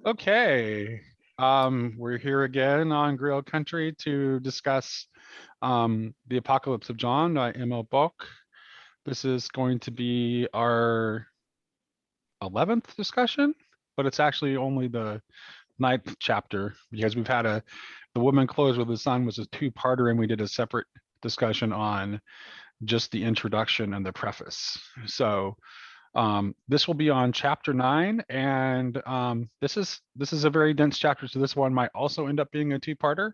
Okay. We're here again on Grill Country to discuss the Apocalypse of John by Emil Bock. This is going to be our 11th discussion, but it's actually only the 9th chapter because we've had The Woman Clothed with the Sun was a two-parter, and we did a separate discussion on just the introduction and the preface. So this will be on chapter 9, and this is a very dense chapter, so this one might also end up being a two-parter.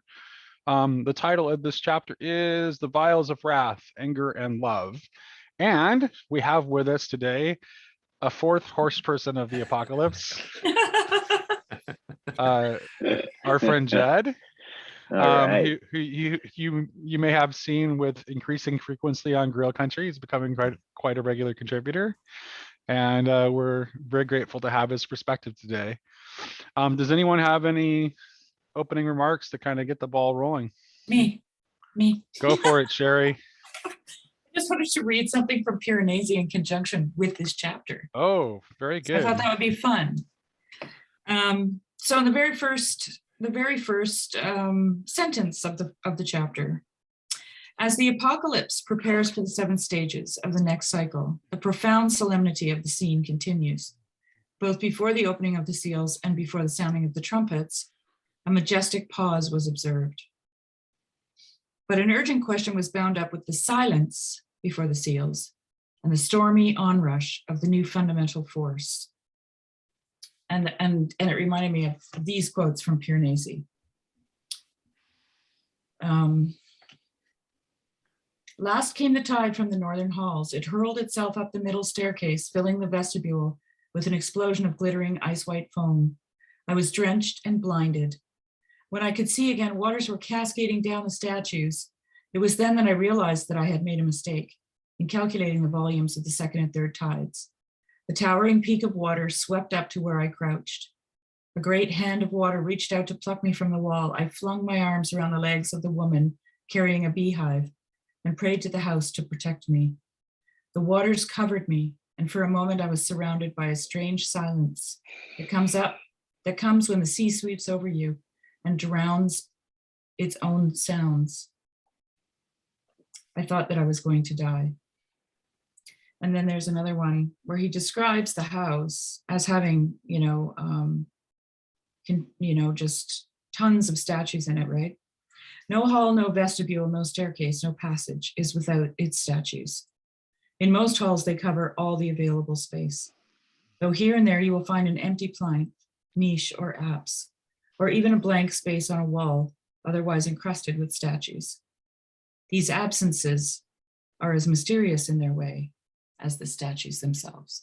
The title of this chapter is The Vials of Wrath, Anger, and Love. And we have with us today a fourth horse person of the apocalypse, our friend Jed, Right. who you may have seen with increasing frequency on Grill Country. He's becoming quite a regular contributor, and we're very grateful to have his perspective today. Does anyone have any opening remarks to kind of get the ball rolling? Me. Go for it, Shari. I just wanted to read something from Piranesi in conjunction with this chapter. Oh, very good. I thought that would be fun. So in the very first sentence of the chapter, as the apocalypse prepares for the 7 stages of the next cycle, the profound solemnity of the scene continues. Both before the opening of the seals and before the sounding of the trumpets, a majestic pause was observed. But an urgent question was bound up with the silence before the seals and the stormy onrush of the new fundamental force. And it reminded me of these quotes from Piranesi. Last came the tide from the northern halls. It hurled itself up the middle staircase, filling the vestibule with an explosion of glittering ice-white foam. I was drenched and blinded. When I could see again, waters were cascading down the statues. It was then that I realized that I had made a mistake in calculating the volumes of the second and third tides. The towering peak of water swept up to where I crouched. A great hand of water reached out to pluck me from the wall. I flung my arms around the legs of the woman carrying a beehive and prayed to the house to protect me. The waters covered me, and for a moment I was surrounded by a strange silence that comes when the sea sweeps over you and drowns its own sounds. I thought that I was going to die. And then there's another one where he describes the house as having, just tons of statues in it, right? No hall, no vestibule, no staircase, no passage is without its statues. In most halls, they cover all the available space. Though here and there you will find an empty plank, niche, or apse, or even a blank space on a wall, otherwise encrusted with statues. These absences are as mysterious in their way as the statues themselves.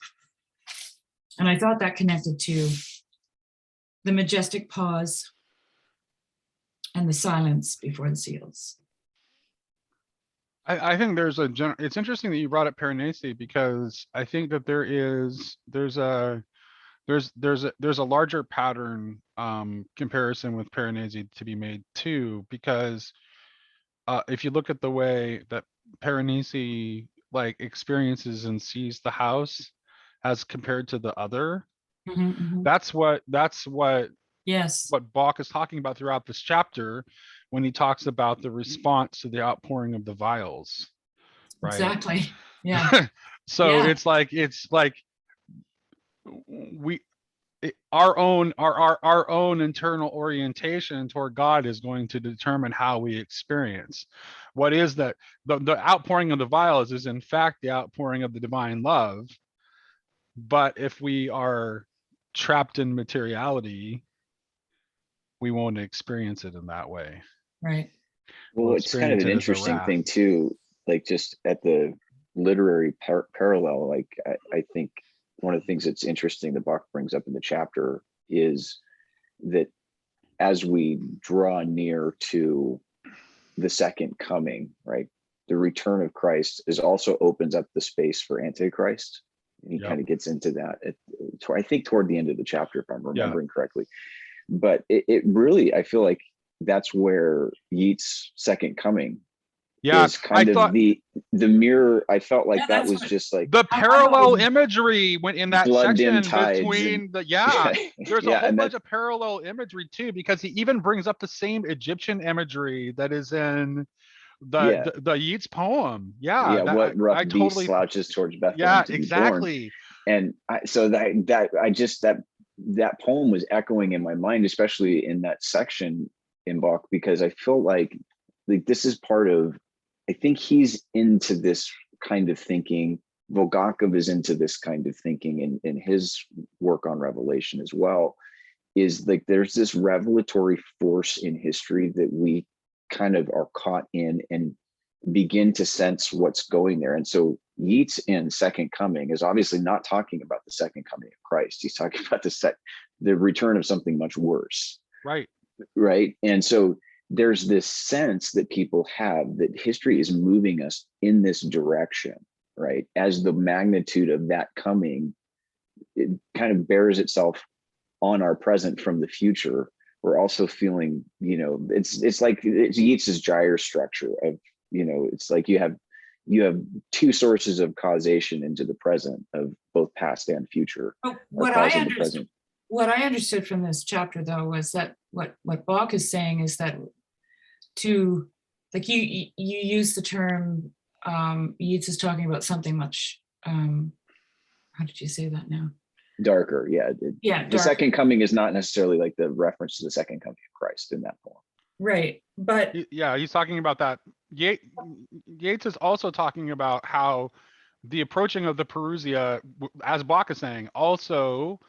And I thought that connected to the majestic pause and the silence before the seals. I think it's interesting that you brought up Piranesi, because I think that there's a larger pattern comparison with Piranesi to be made too, because if you look at the way that Piranesi experiences and sees the house as compared to the other, that's what Yes, what Bock is talking about throughout this chapter when he talks about the response to the outpouring of the vials, right? exactly. Yeah. So Yeah. it's like our own internal orientation toward God is going to determine how we experience. What is that? The outpouring of the vials is in fact the outpouring of the divine love. But if we are trapped in materiality, we won't experience it in that way. Right. Well, it's kind of an interesting thing too, just at the literary parallel, I think one of the things that's interesting that Bach brings up in the chapter is that as we draw near to the second coming, right, the return of Christ also opens up the space for Antichrist. And he kind of gets into that I think toward the end of the chapter, if I'm remembering correctly. But it really, I feel like that's where Yeats' second coming Yeah, is kind I of thought the mirror. I felt like Yeah, that that's was what just like the I parallel always, imagery went in that blood dim section tides and between the, yeah, there's a yeah, whole and bunch that of parallel imagery too, because he even brings up the same Egyptian imagery that is in yeah, the Yeats poem. Yeah, yeah. that What rough I beast totally, slouches towards Bethlehem yeah, to be born? exactly. And so that poem was echoing in my mind, especially in that section in Bach, because I feel like this is part of, I think he's into this kind of thinking. Bulgakov is into this kind of thinking in his work on Revelation as well, is like there's this revelatory force in history that we kind of are caught in and begin to sense what's going there. And so Yeats in Second Coming is obviously not talking about the second coming of Christ. He's talking about the return of something much worse. Right. Right. And so there's this sense that people have that history is moving us in this direction, right? As the magnitude of that coming, it kind of bears itself on our present from the future. We're also feeling, it's like it's Yeats's gyre structure of, it's like you have two sources of causation into the present of both past and future. what I understood from this chapter though was that what Bach is saying is that to, like, you use the term, Yeats is talking about something much, how did you say that now? Darker, yeah. Yeah, the second coming is not necessarily like the reference to the second coming of Christ in that poem. Right, but yeah, he's talking about that. Yeats is also talking about how the approaching of the Parousia, as Bach is saying, also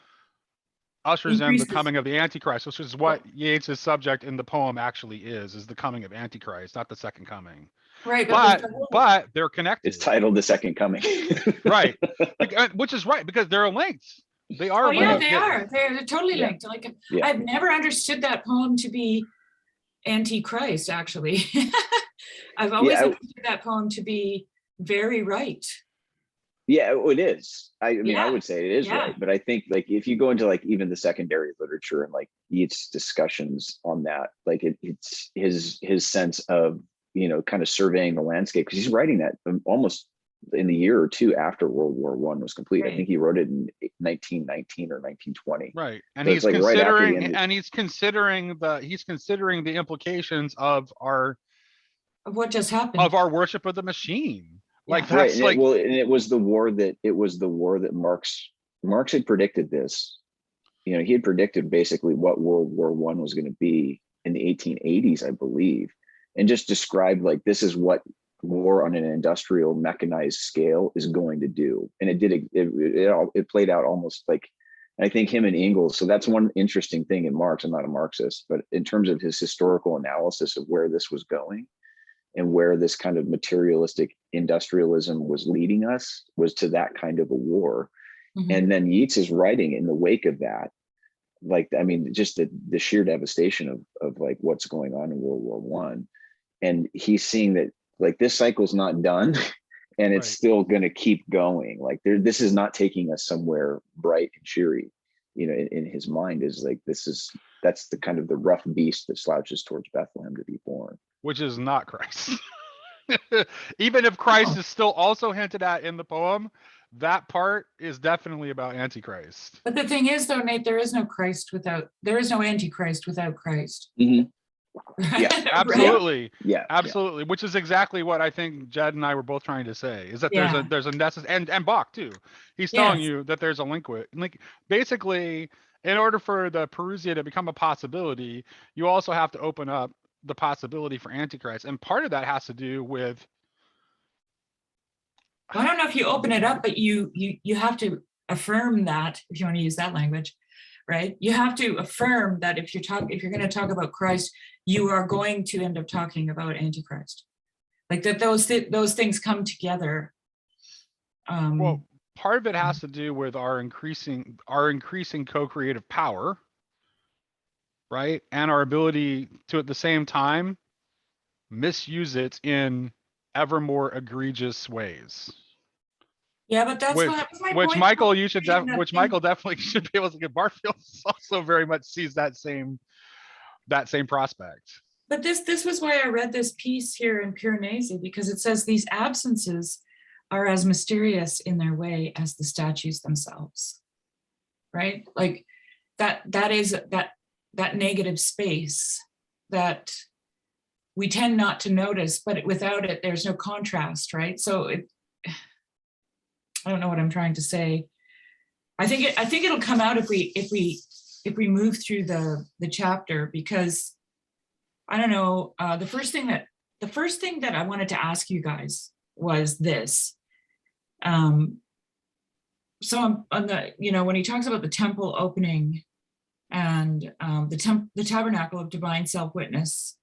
ushers in the coming of the Antichrist, which is what Yeats' subject in the poem actually is the coming of Antichrist, not the second coming. Right, but they're connected. It's titled The Second Coming. Right, which is right, because they're linked. They are. Oh yeah, they are. They're totally linked. Like, I've never understood that poem to be Antichrist, actually. I've always understood that poem to be very right. Yeah, it is. I mean, I would say it is right, but I think like if you go into like even the secondary literature and like Yeats' discussions on that, like it's his sense of, kind of surveying the landscape, because he's writing that almost in the year or two after World War I was complete. Right. I think he wrote it in 1919 or 1920. Right, and so he's like considering, he's considering the implications of what just happened, of our worship of the machine. Like that's right. And like, and it was the war that Marx had predicted this. He had predicted basically what World War I was going to be in the 1880s, I believe, and just described like this is what war on an industrial mechanized scale is going to do. And it played out almost like, I think him and Engels. So that's one interesting thing in Marx. I'm not a Marxist, but in terms of his historical analysis of where this was going and where this kind of materialistic industrialism was leading us, was to that kind of a war. Mm-hmm. And then Yeats is writing in the wake of that. Like, I mean, just the sheer devastation of like what's going on in World War I. And he's seeing that like this cycle's not done and it's still going to keep going. Like this is not taking us somewhere bright and cheery, in his mind is like, that's the kind of the rough beast that slouches towards Bethlehem to be born. Which is not Christ. Even if Christ is still also hinted at in the poem, that part is definitely about Antichrist. But the thing is though, Nate, there is no Antichrist without Christ. Mm-hmm. Yeah, absolutely. Yeah, absolutely. Which is exactly what I think Jed and I were both trying to say, is that there's a necessary, and Bach too. He's telling you that there's a link with, like, basically, in order for the Parousia to become a possibility, you also have to open up the possibility for Antichrist, and part of that has to do with. I don't know if you open it up, but you have to affirm that, if you want to use that language. Right, you have to affirm that if you're going to talk about Christ, you are going to end up talking about Antichrist, like that. Those things come together. Well, part of it has to do with our increasing co-creative power, right, and our ability to at the same time misuse it in ever more egregious ways. Yeah, but that's which Michael, Michael definitely should be able to get. Barfield also very much sees that same prospect. But this was why I read this piece here in Piranesi, because it says these absences are as mysterious in their way as the statues themselves, right? Like that is that negative space that we tend not to notice, but without it, there's no contrast, right? So I don't know what I'm trying to say. I think it'll come out if we move through the chapter, because I don't know. The first thing that I wanted to ask you guys was this. So on the, when he talks about the temple opening and the tabernacle of divine self-witness,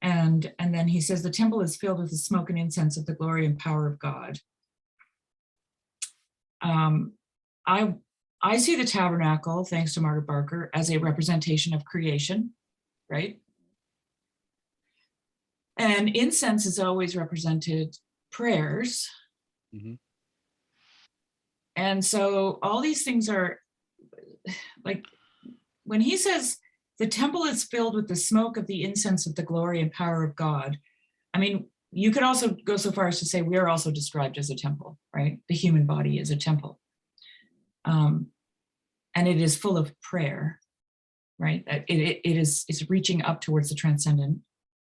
and then he says the temple is filled with the smoke and incense of the glory and power of God. I see the tabernacle, thanks to Margaret Barker, as a representation of creation, right? And incense has always represented prayers. Mm-hmm. And so all these things are, like, when he says the temple is filled with the smoke of the incense of the glory and power of God, I mean, you could also go so far as to say we are also described as a temple, right? The human body is a temple. And it is full of prayer, right? It's reaching up towards the transcendent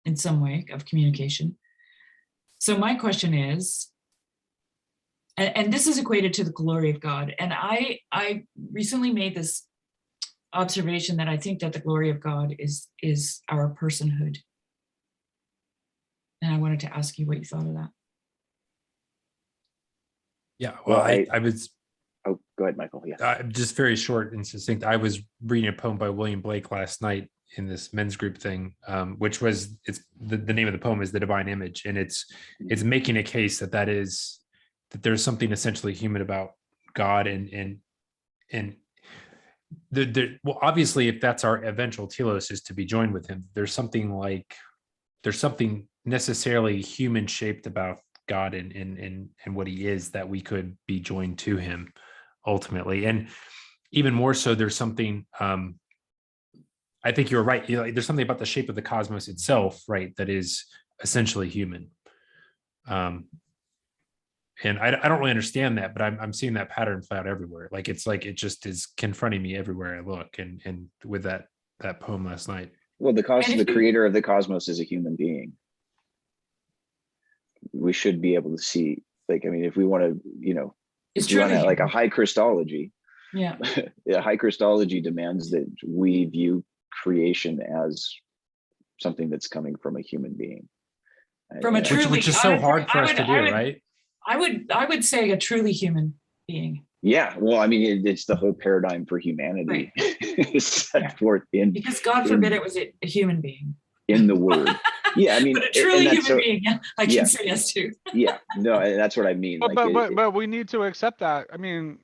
in some way of communication. So my question is, and this is equated to the glory of God. And I recently made this observation that I think that the glory of God is our personhood. And I wanted to ask you what you thought of that. Yeah, well, I was. Oh, go ahead, Michael. Yeah. Just very short and succinct. I was reading a poem by William Blake last night in this men's group thing, which was, it's the name of the poem is The Divine Image, and it's making a case that there's something essentially human about God, and well, obviously, if that's our eventual telos is to be joined with him, there's something necessarily human shaped about God and what he is, that we could be joined to him ultimately. And even more so, there's something, I think you're right. There's something about the shape of the cosmos itself, right, that is essentially human. And I don't really understand that, but I'm seeing that pattern play out everywhere. Like it just is confronting me everywhere I look. And with that poem last night. Well, the creator of the cosmos is a human being. We should be able to see, like, I mean, if we want to, it's like a high Christology. Yeah. High Christology demands that we view creation as something that's coming from a human being. From a truly, which is so hard for us to do, right? I would say a truly human being. Yeah, well, I mean, it's the whole paradigm for humanity set forth in, because God forbid it was a human being in the word. Yeah, I mean, but a truly human being, I can say yes to. Yeah, no, that's what I mean. But we need to accept that. I mean,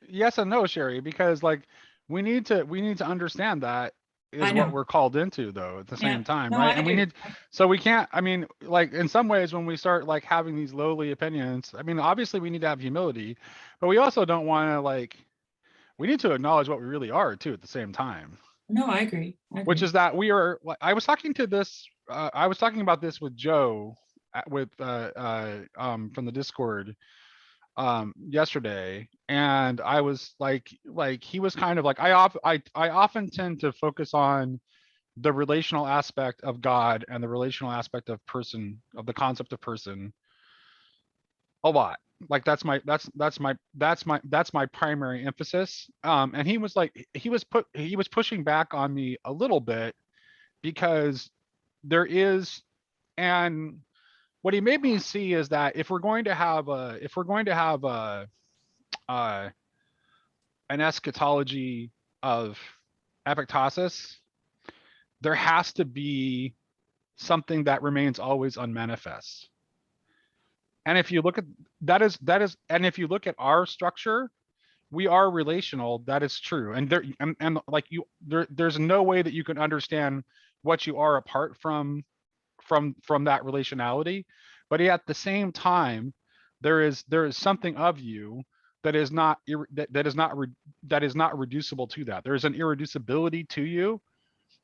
yes and no, Shari, because like we need to understand that is what we're called into, though, at the same time, right? And we can't, I mean, like in some ways when we start like having these lowly opinions, I mean, obviously we need to have humility, but we also don't want to we need to acknowledge what we really are too at the same time. No, I agree. Which is that we are, I was talking about this with Joe from the Discord yesterday, and I was like he was kind of like, I often tend to focus on the relational aspect of God and the relational aspect of the concept of person a lot. Like that's my primary emphasis. And he was like, he was pushing back on me a little bit, because there is, and what he made me see is that if we're going to have an eschatology of epictosis, there has to be something that remains always unmanifest. And if you look at and if you look at our structure, we are relational. That is true. And there's no way that you can understand what you are apart from that relationality. But at the same time, there is something of you that is not reducible to that. There is an irreducibility to you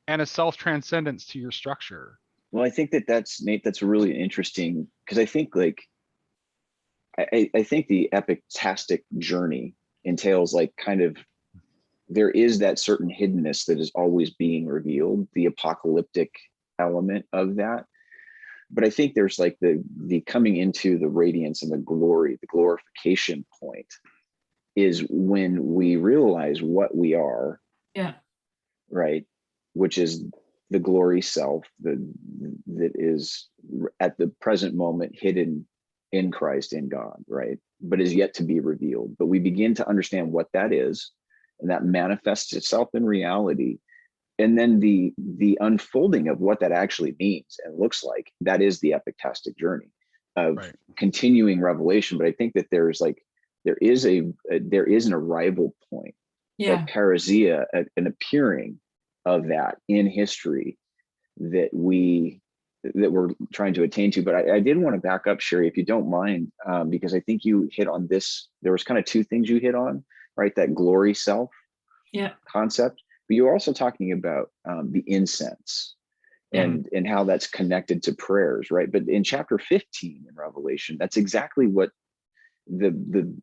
and a self-transcendence to your structure. Well, I think that's Nate, that's really interesting, because I think like I think the epictastic journey entails like kind of, there is that certain hiddenness that is always being revealed, the apocalyptic element of that. But I think there's like the coming into the radiance and the glory, the glorification point is when we realize what we are. Yeah. Right. Which is the glory self that is at the present moment hidden in Christ, in God, right? But is yet to be revealed. But we begin to understand what that is, and that manifests itself in reality. And then the unfolding of what that actually means and looks like, that is the epictastic journey of continuing revelation. But I think that there is an arrival point, like parousia, an appearing of that in history that we're trying to attain to. But I did want to back up, Shari, if you don't mind, because I think you hit on this. There was kind of two things you hit on, right? That glory self concept, but you're also talking about the incense and how that's connected to prayers, right? But in chapter 15 in Revelation, that's exactly what the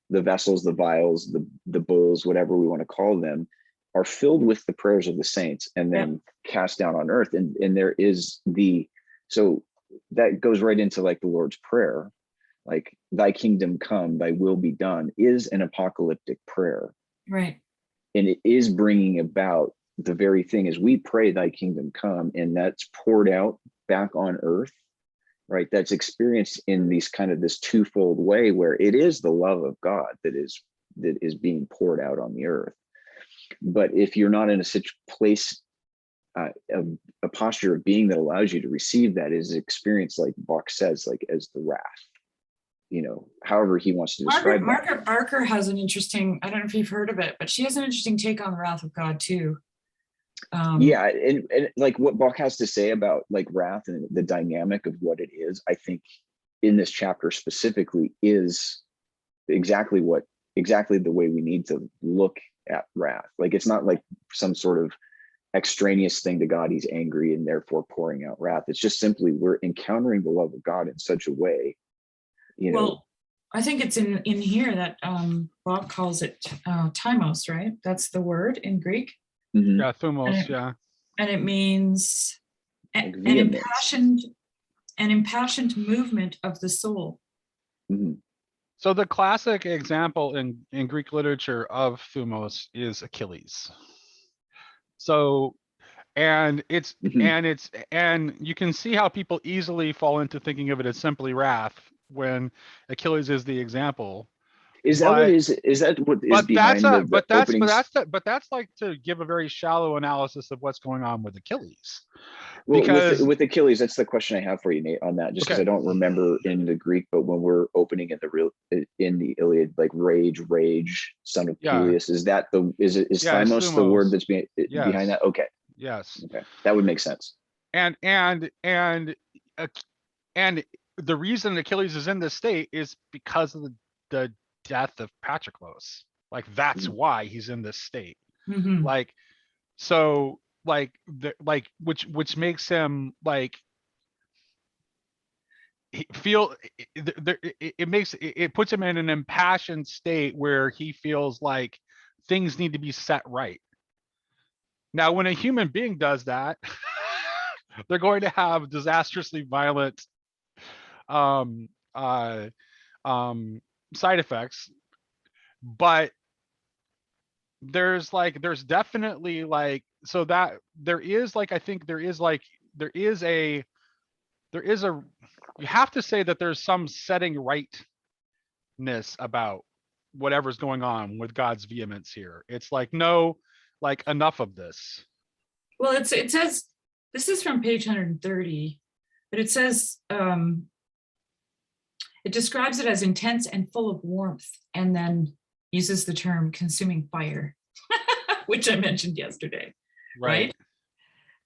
vessels, the vials, the bowls, whatever we want to call them, are filled with the prayers of the saints and then cast down on earth. And there is so that goes right into like the Lord's Prayer, like thy kingdom come, thy will be done, is an apocalyptic prayer. Right. And it is bringing about the very thing as we pray thy kingdom come, and that's poured out back on earth, right? That's experienced in this twofold way, where it is the love of God that is being poured out on the earth. But if you're not in a place, a posture of being that allows you to receive that, is experienced, like Bock says, like as the wrath, however he wants to describe Margaret Barker has an interesting, I don't know if you've heard of it, but she has an interesting take on the wrath of God too. And like what Bock has to say about like wrath and the dynamic of what it is, I think in this chapter specifically is exactly the way we need to look at wrath. Like it's not like some sort of extraneous thing to God, he's angry and therefore pouring out wrath. It's just simply we're encountering the love of God in such a way, Well, I think it's in here that Bob calls it timos, right? That's the word in Greek. Mm-hmm. Yeah, thumos, and it means like an impassioned movement of the soul. Mm-hmm. So the classic example in Greek literature of thumos is Achilles. So, and you can see how people easily fall into thinking of it as simply wrath when Achilles is the example. Is that what is that what is behind the openings? But that's like to give a very shallow analysis of what's going on with Achilles. Well, because with Achilles, that's the question I have for you, Nate, on that, just because I don't remember in the Greek, but when we're opening in the Iliad, like rage, son of Peleus, is that is thymos the word that's behind that? Okay. Yes. Okay. That would make sense. And the reason Achilles is in this state is because of the death of Patroclus. Like that's why he's in this state. Mm-hmm. Like so which makes him like it puts him in an impassioned state where he feels like things need to be set right. Now when a human being does that, they're going to have disastrously violent side effects, but there's definitely like, so that there is like, I think there is a you have to say that there's some setting rightness about whatever's going on with God's vehemence here. It's like, no, like enough of this. Well, it says, this is from page 130, but it says, it describes it as intense and full of warmth, and then uses the term consuming fire, which I mentioned yesterday, right?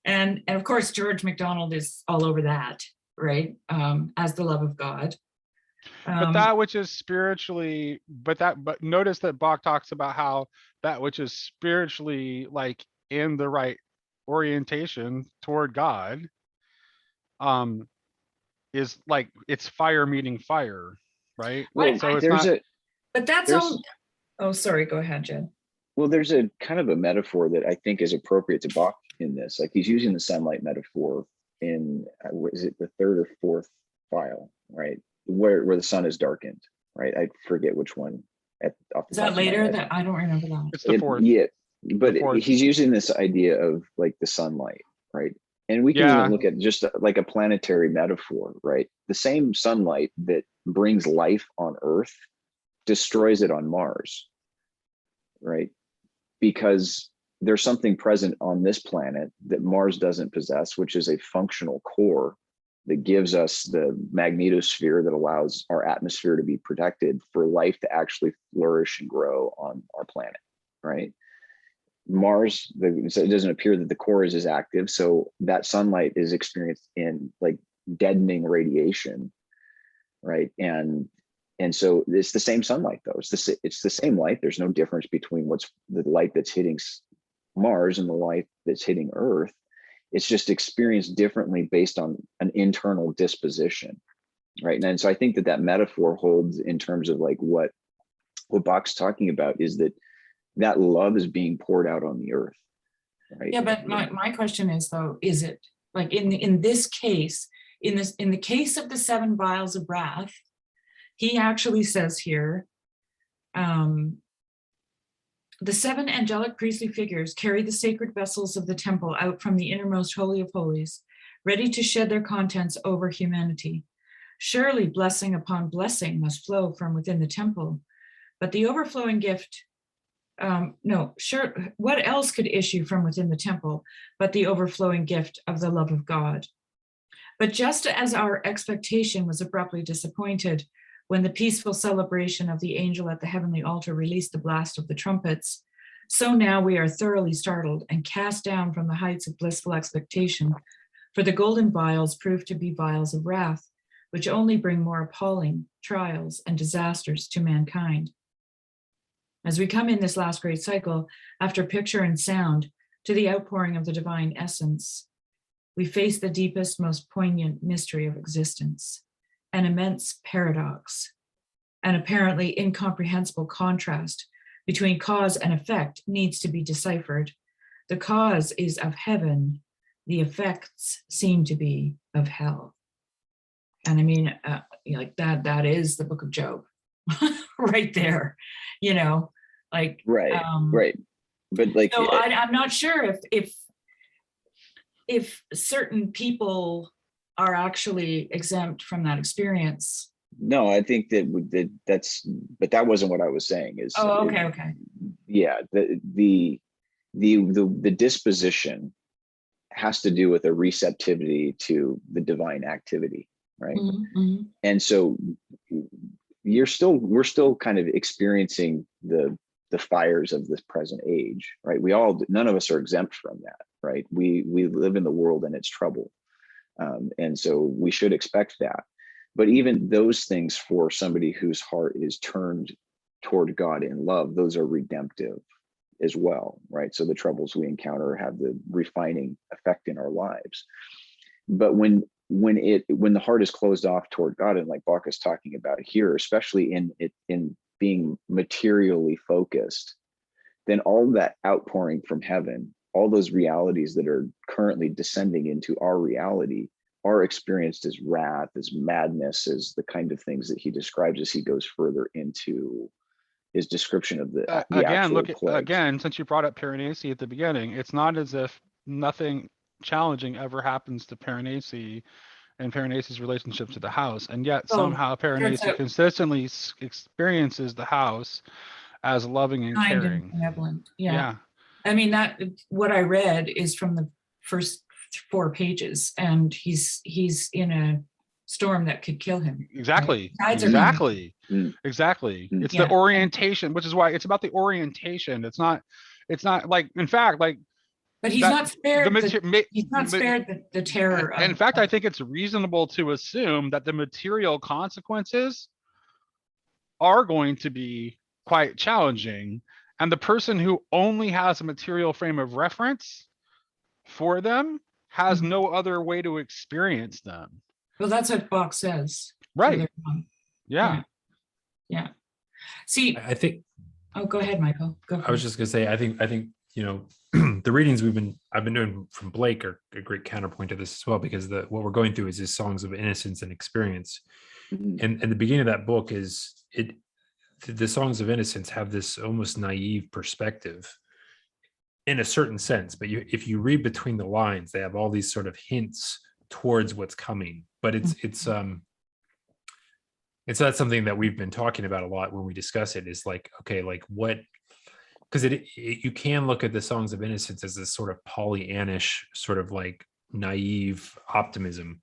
And of course, George MacDonald is all over that, right? As the love of God. But that which is spiritually, but notice that Bock talks about how that which is spiritually like in the right orientation toward God is like it's fire meeting fire, right? Well, So it's there's not. But that's there's all. Oh, sorry. Go ahead, Jed. well, there's a kind of a metaphor that I think is appropriate to Bach in this. Like he's using the sunlight metaphor in what is it, the third or fourth file, right? Where the sun is darkened, right? I forget which one. Off the Is top that of my later? head. That I don't remember that. It's the fourth. Yeah, but The fourth. he's using this idea of like the sunlight, right? And we can Yeah. even look at just like a planetary metaphor, right? The same sunlight that brings life on Earth destroys it on Mars, right? Because there's something present on this planet that Mars doesn't possess, which is a functional core that gives us the magnetosphere that allows our atmosphere to be protected for life to actually flourish and grow on our planet, right? Mars, so it doesn't appear that the core is as active, so that sunlight is experienced in like deadening radiation, right? And so it's the same sunlight though. It's the same light. There's no difference between what's the light that's hitting Mars and the light that's hitting Earth. It's just experienced differently based on an internal disposition, right? And so I think that metaphor holds in terms of like what Bach's talking about is that love is being poured out on the Earth, right? Yeah, but my question is though, is it like in this case, in the case of the 7 vials of wrath, he actually says here, the 7 angelic priestly figures carry the sacred vessels of the temple out from the innermost holy of holies, ready to shed their contents over humanity. Surely blessing upon blessing must flow from within the temple, but the overflowing gift, what else could issue from within the temple but the overflowing gift of the love of God? But just as our expectation was abruptly disappointed when the peaceful celebration of the angel at the heavenly altar released the blast of the trumpets, so now we are thoroughly startled and cast down from the heights of blissful expectation, for the golden vials prove to be vials of wrath, which only bring more appalling trials and disasters to mankind. As we come in this last great cycle, after picture and sound, to the outpouring of the divine essence, we face the deepest, most poignant mystery of existence, an immense paradox, an apparently incomprehensible contrast between cause and effect needs to be deciphered. The cause is of heaven, the effects seem to be of hell. And I mean, like that is the book of Job right there, like. Right, right. But like, so I'm not sure if certain people are actually exempt from that experience. No, I think but that wasn't what I was saying. Okay. Yeah, the disposition has to do with a receptivity to the divine activity, right? Mm-hmm. And so we're still kind of experiencing the fires of this present age, right? None of us are exempt from that, right? We live in the world and it's trouble. And so we should expect that. But even those things for somebody whose heart is turned toward God in love, those are redemptive as well, right? So the troubles we encounter have the refining effect in our lives. But when the heart is closed off toward God, and like Bach is talking about here, especially in being materially focused, then all that outpouring from heaven, all those realities that are currently descending into our reality are experienced as wrath, as madness, as the kind of things that he describes as he goes further into his description of the again, plagues. since you brought up Piranesi at the beginning, it's not as if nothing challenging ever happens to Piranesi and Piranesi's relationship to the house, and yet somehow Piranesi consistently experiences the house as loving and caring. And benevolent. Yeah. I mean, that what I read is from the first 4 pages, and he's in a storm that could kill him. Exactly. Right? Exactly. It's the orientation, which is why it's about the orientation. It's not like, in fact, like. But he's not spared. He's not spared the terror. In fact, I think it's reasonable to assume that the material consequences are going to be quite challenging, and the person who only has a material frame of reference for them has Mhm. no other way to experience them. Well, that's what Bock says. Right. further on. Yeah. Yeah. See, I think oh, go ahead, Michael. Go I for was it. just gonna say, I think, you know, the readings I've been doing from Blake are a great counterpoint to this as well, because what we're going through is his Songs of Innocence and Experience. Mhm. And the beginning of that book is the Songs of Innocence have this almost naive perspective in a certain sense, but if you read between the lines, they have all these sort of hints towards what's coming. But it's that's something that we've been talking about a lot when we discuss it, is like, okay, like what, because you can look at the Songs of Innocence as this sort of Pollyannish, sort of like naive optimism.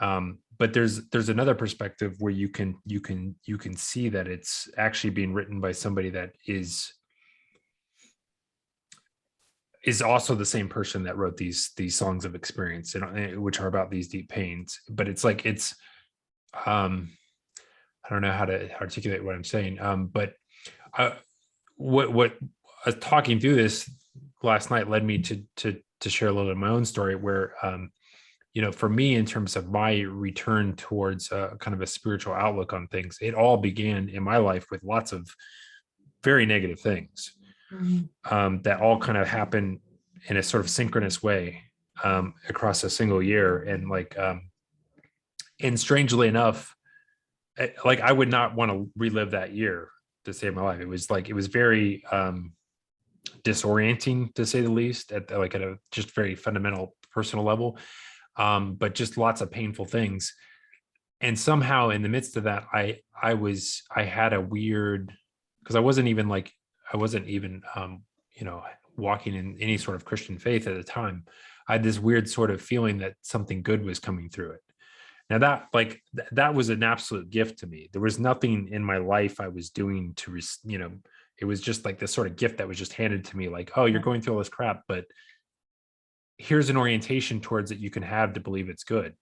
But there's another perspective where you can see that it's actually being written by somebody that is also the same person that wrote these Songs of Experience, and which are about these deep pains. But it's like I don't know how to articulate what I'm saying. But what talking through this last night led me to share a little of my own story, where you know, for me, in terms of my return towards kind of a spiritual outlook on things, it all began in my life with lots of very negative things that all kind of happen in a sort of synchronous way across a single year. And like, and strangely enough, like I would not want to relive that year to save my life. It was very disorienting, to say the least, at a just very fundamental personal level. But just lots of painful things. And somehow in the midst of that, I had a weird, because I wasn't even you know, walking in any sort of Christian faith at the time. I had this weird sort of feeling that something good was coming through it. Now that was an absolute gift to me. There was nothing in my life I was doing to, you know, it was just like this sort of gift that was just handed to me, like, oh, you're going through all this crap, but here's an orientation towards it you can have to believe it's good.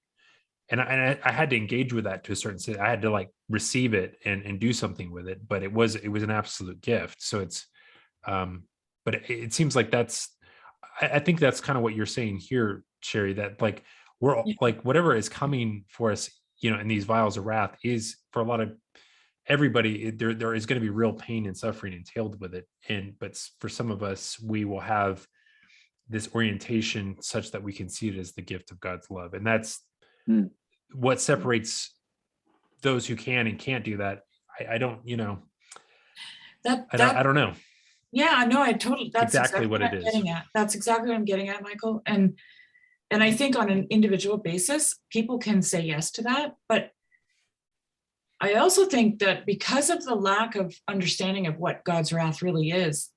And I had to engage with that to a certain extent. I had to like receive it and do something with it, but it was an absolute gift. So it's, but it seems like I think that's kind of what you're saying here, Shari, that like, we're like, whatever is coming for us, you know, in these vials of wrath is, for a lot of everybody, there is going to be real pain and suffering entailed with it. But for some of us, we will have this orientation such that we can see it as the gift of God's love. And that's what separates those who can and can't do that. I don't, you know, I don't know. Yeah, no, I totally, that's exactly what it is. Getting at. That's exactly what I'm getting at, Michael. And I think on an individual basis, people can say yes to that. But I also think that because of the lack of understanding of what God's wrath really is,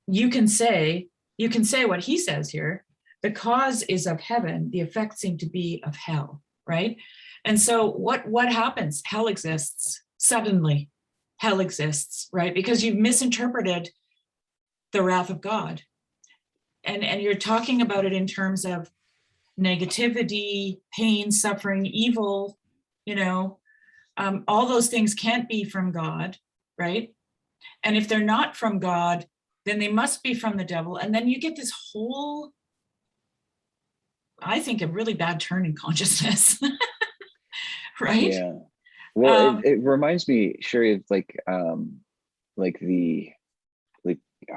you can say what he says here: the cause is of heaven, the effects seem to be of hell, right? And so what happens? Hell exists. Suddenly, hell exists, right? Because you've misinterpreted the wrath of God. And you're talking about it in terms of negativity, pain, suffering, evil, you know, all those things can't be from God, right? And if they're not from God, then they must be from the devil. And then you get this whole, I think, a really bad turn in consciousness, right? Yeah. Well, it reminds me, Shari, of like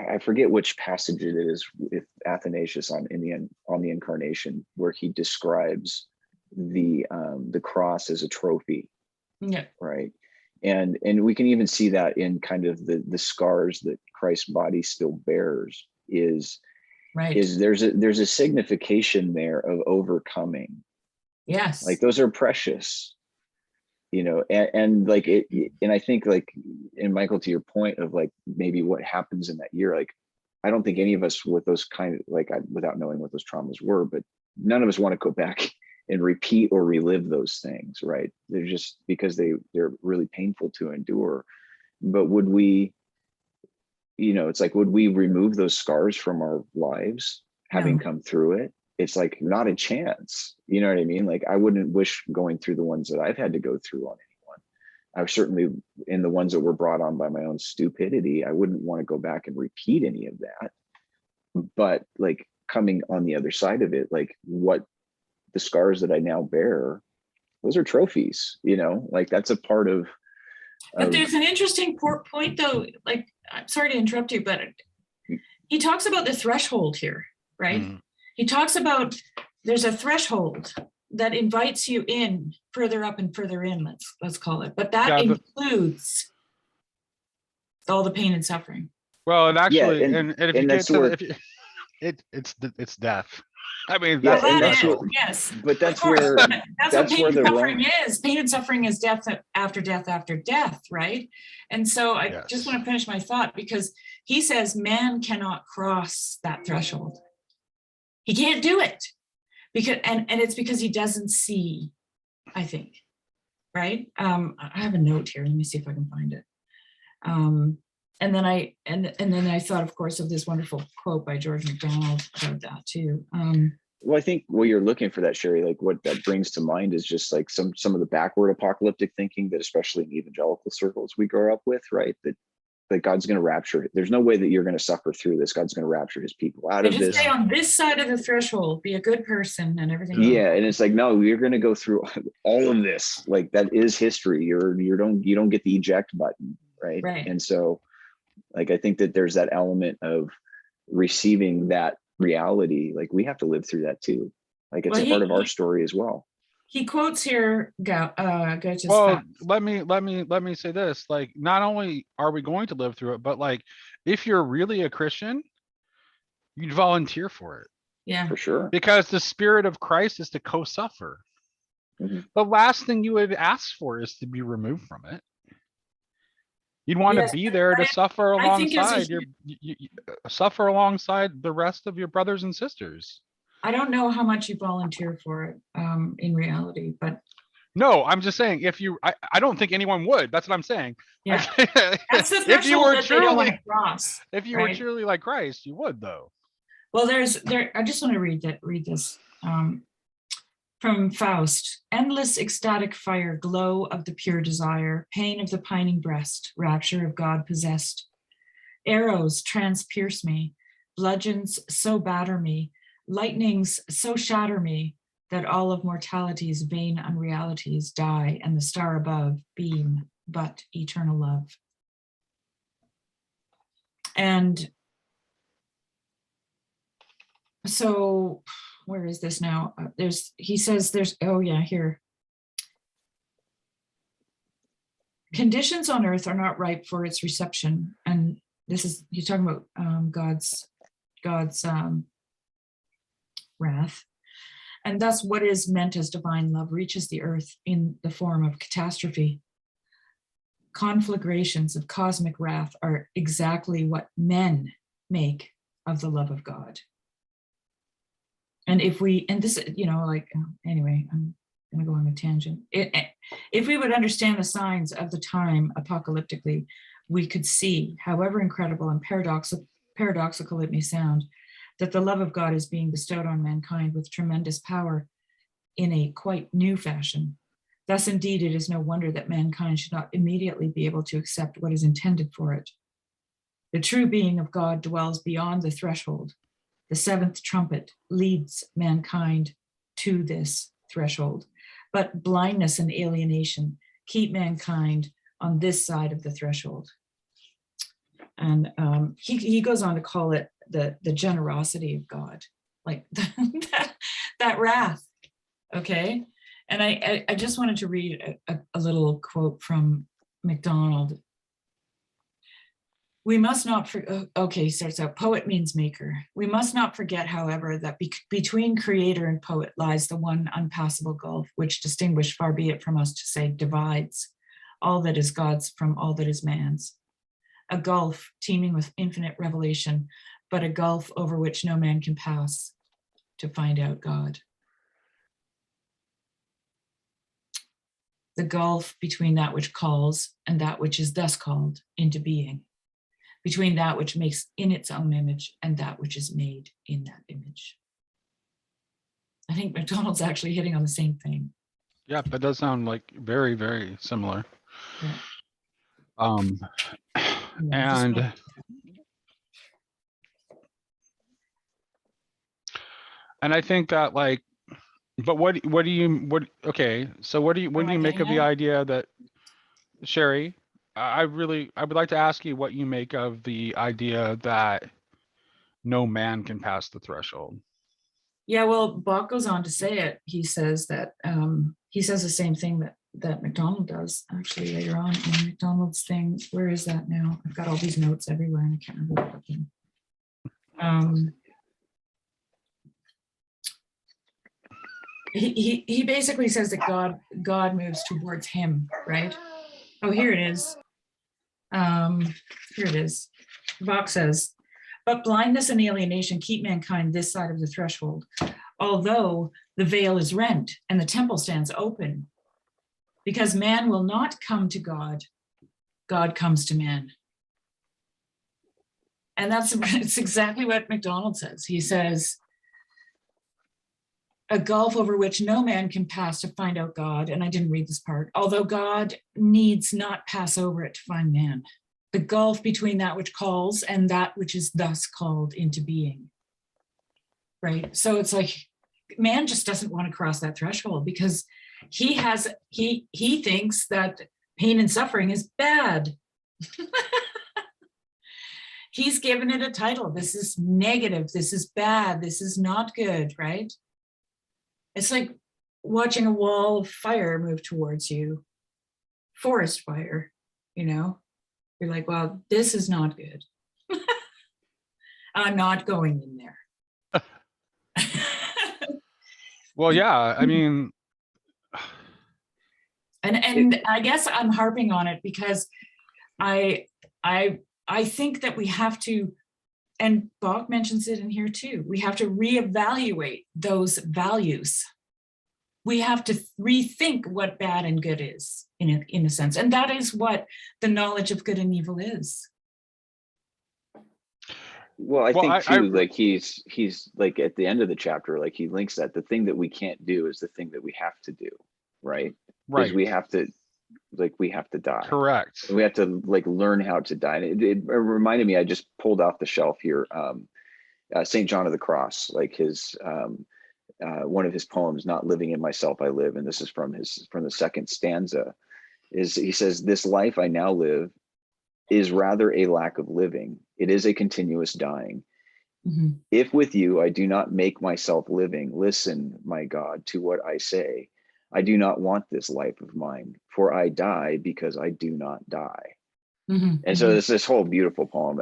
I forget which passage it is with Athanasius on the incarnation, where he describes the cross as a trophy. Yeah. Right. And we can even see that in kind of the scars that Christ's body still bears is there's a signification there of overcoming. Yes. Like those are precious, you know, and like it, and I think like, and Michael, to your point of like maybe what happens in that year, like I don't think any of us with those kind of like, without knowing what those traumas were, but none of us want to go back and repeat or relive those things, right? They're just because they're really painful to endure. But would we, you know, it's like, would we remove those scars from our lives, having come through it? It's like not a chance. You know what I mean? Like I wouldn't wish going through the ones that I've had to go through on anyone. I've certainly, in the ones that were brought on by my own stupidity, I wouldn't want to go back and repeat any of that. But like coming on the other side of it, like what the scars that I now bear, those are trophies, you know, like that's a part of. But there's an interesting point though, like, I'm sorry to interrupt you, but he talks about the threshold here, right? He talks about there's a threshold that invites you in further up and further in, let's call it, but that includes all the pain and suffering. Well, it actually, and and if you get to the, it's death. I mean, yeah, that's, and that's what, what, yes, but that's where that's what pain where and the suffering is. Pain and suffering is death after death after death, right? And so I just want to finish my thought, because he says man cannot cross that threshold. He can't do it because, and it's because he doesn't see, I think, right? I have a note here. Let me see if I can find it. And then I thought, of course, of this wonderful quote by George MacDonald about that too. Well, I think what you're looking for that, Shari, like what that brings to mind is just like some of the backward apocalyptic thinking that especially in evangelical circles we grow up with, right? That God's going to rapture it. There's no way that you're going to suffer through this. God's going to rapture his people out of this. Stay on this side of the threshold, be a good person and everything. Yeah. And it's like, no, you're going to go through all of this. Like that is history. You don't get the eject button. Right. And so like, I think that there's that element of receiving that reality. Like we have to live through that too. Like it's a part of our story as well. He quotes here, Goethe's well, Faust. let me say this, like, not only are we going to live through it, but like, if you're really a Christian, you'd volunteer for it. Yeah, for sure. Because the spirit of Christ is to co-suffer. The last thing you would ask for is to be removed from it. You'd want to be there to suffer alongside suffer alongside the rest of your brothers and sisters. I don't know how much you volunteer for it in reality, but no, I'm just saying, if you, I don't think anyone would. That's what I'm saying. Yeah, that's the if you were that truly, they don't want to cross, if you were truly like Christ, you would though. Well, I just want to read this from Faust. Endless ecstatic fire, glow of the pure desire, pain of the pining breast, rapture of God possessed. Arrows transpierce me, bludgeons so batter me, lightnings so shatter me, that all of mortality's vain unrealities die, and the star above beam but eternal love. And so, where is this now? He says there's, oh yeah, here. Conditions on earth are not ripe for its reception. And this is, he's talking about God's wrath. And thus what is meant as divine love reaches the earth in the form of catastrophe. Conflagrations of cosmic wrath are exactly what men make of the love of God. And if we, and this, you know, like, anyway, I'm going to go on a tangent. If we would understand the signs of the time apocalyptically, we could see, however incredible and paradoxical it may sound, that the love of God is being bestowed on mankind with tremendous power in a quite new fashion. Thus, indeed, it is no wonder that mankind should not immediately be able to accept what is intended for it. The true being of God dwells beyond the threshold. The seventh trumpet leads mankind to this threshold, but blindness and alienation keep mankind on this side of the threshold. And he goes on to call it the generosity of God, like that wrath, okay? And I just wanted to read a little quote from MacDonald. We must not, okay, starts out, poet means maker. We must not forget, however, that between creator and poet lies the one unpassable gulf, which distinguish, far be it from us to say, divides all that is God's from all that is man's. A gulf teeming with infinite revelation, but a gulf over which no man can pass to find out God. The gulf between that which calls and that which is thus called into being, between that which makes in its own image and that which is made in that image. I think MacDonald's actually hitting on the same thing. Yeah, that does sound like very, very similar. Yeah. And And I think that like, but okay, so what do Am I you make getting of the at? idea that, Shari, I would like to ask you what you make of the idea that no man can pass the threshold. Yeah, well, Bock goes on to say it. He says that he says the same thing that MacDonald does actually later on in MacDonald's thing. Where is that now? I've got all these notes everywhere and I can't remember what happened. He basically says that God moves towards him, right? Oh, here it is. Here it is. Bock says, but blindness and alienation keep mankind this side of the threshold, although the veil is rent and the temple stands open, because man will not come to God, God comes to man. And it's exactly what MacDonald says. He says, a gulf over which no man can pass to find out God. And I didn't read this part, although God needs not pass over it to find man. The gulf between that which calls and that which is thus called into being. Right? So it's like, man just doesn't want to cross that threshold because he thinks that pain and suffering is bad. He's given it a title. This is negative. This is bad. This is not good, right? It's like watching a wall of fire move towards you, forest fire, you know? You're like, well, this is not good. I'm not going in there. Well, yeah, I mean, and I guess I'm harping on it because I think that we have to, and Bock mentions it in here too, we have to reevaluate those values. We have to rethink what bad and good is in a sense. And that is what the knowledge of good and evil is. Well, I think too, like he's like at the end of the chapter, like he links that the thing that we can't do is the thing that we have to do, right? Because we have to die. Correct. We have to like learn how to die. And it reminded me, I just pulled off the shelf here, St. John of the Cross, like his one of his poems, "Not living in myself I live," and this is from the second stanza. Is he says, "This life I now live is rather a lack of living. It is a continuous dying. Mm-hmm. If with you I do not make myself living, listen, my God, to what I say. I do not want this life of mine, for I die because I do not die." Mm-hmm. And so this whole beautiful poem.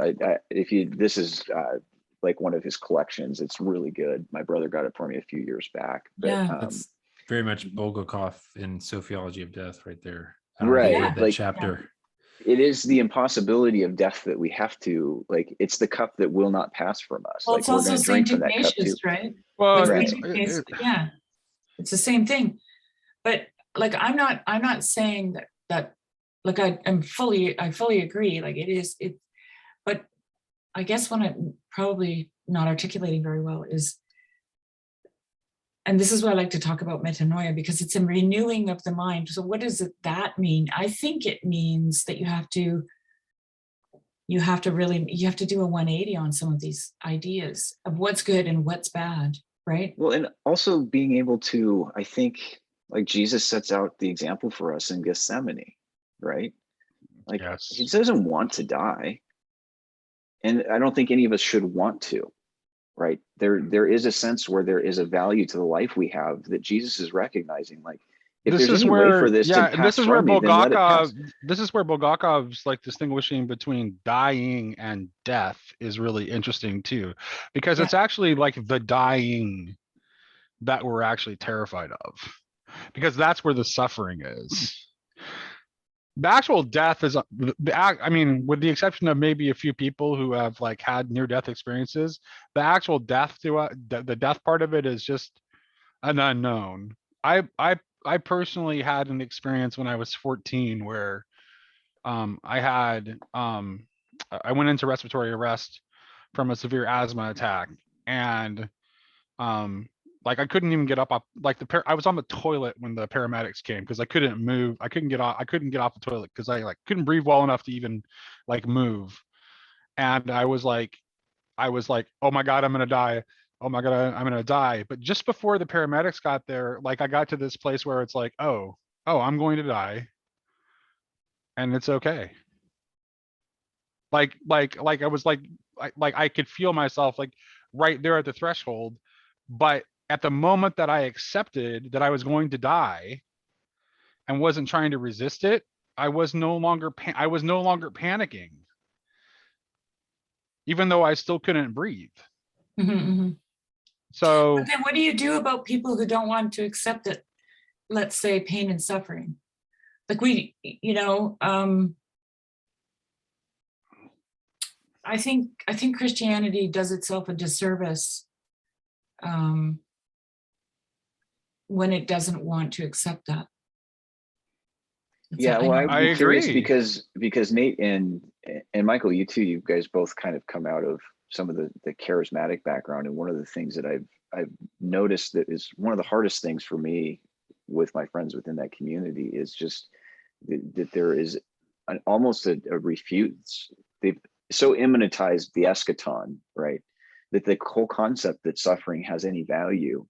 This is like one of his collections. It's really good. My brother got it for me a few years back. But, yeah, that's very much Bulgakov in Sophiology of Death, right there. Right, that chapter. Yeah. It is the impossibility of death that we have to, like, it's the cup that will not pass from us. Well, like, it's also St. Ignatius, right? Well, yeah, it's the same thing. But like, I'm not saying that like I fully agree. Like but I guess what I'm probably not articulating very well is, and this is why I like to talk about metanoia, because it's a renewing of the mind. So what does that mean? I think it means that you have to do a 180 on some of these ideas of what's good and what's bad, right? Well, and also being able to, I think, like Jesus sets out the example for us in Gethsemane, right? Like, yes. He doesn't want to die. And I don't think any of us should want to, right? There is a sense where there is a value to the life we have that Jesus is recognizing. Like, if there's any way for this to pass this is where from me, then let it pass. This is where Bulgakov's like distinguishing between dying and death is really interesting too, because it's actually like the dying that we're actually terrified of, because that's where the suffering is. The actual death is I mean, with the exception of maybe a few people who have like had near-death experiences, the actual death the death part of it is just an unknown. I personally had an experience when I was 14 where I went into respiratory arrest from a severe asthma attack, and like I couldn't even get up like I was on the toilet when the paramedics came because I couldn't move. I couldn't get off the toilet because I like couldn't breathe well enough to even like move. And I was like, oh my God, I'm gonna die. oh my God, I'm gonna die. But just before the paramedics got there, like I got to this place where it's like, oh, I'm going to die. And it's okay. Like I was like I could feel myself like right there at the threshold. But at the moment that I accepted that I was going to die and wasn't trying to resist it, I was no longer panicking, even though I still couldn't breathe. So But then what do you do about people who don't want to accept it? Let's say pain and suffering. Like I think Christianity does itself a disservice when it doesn't want to accept that. Yeah, well, I'd be curious agree. because Nate and Michael, you too, you guys both kind of come out of some of the charismatic background, and one of the things that I've noticed that is one of the hardest things for me with my friends within that community is just that there is almost a refuse. They've so immanentized the eschaton, right? That the whole concept that suffering has any value,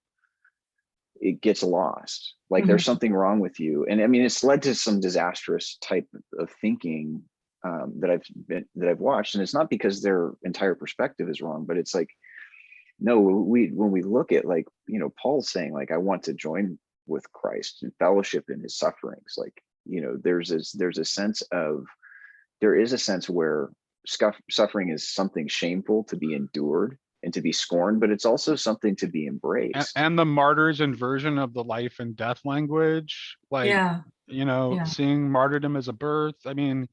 it gets lost. Like there's something wrong with you. And I mean, it's led to some disastrous type of thinking that I've watched. And it's not because their entire perspective is wrong, but it's like, no, when we look at, like, you know, Paul's saying, like, I want to join with Christ and fellowship in his sufferings. Like, you know, there is a sense where suffering is something shameful to be endured and to be scorned, but it's also something to be embraced. And the martyrs inversion of the life and death language, like, you know, seeing martyrdom as a birth. I mean,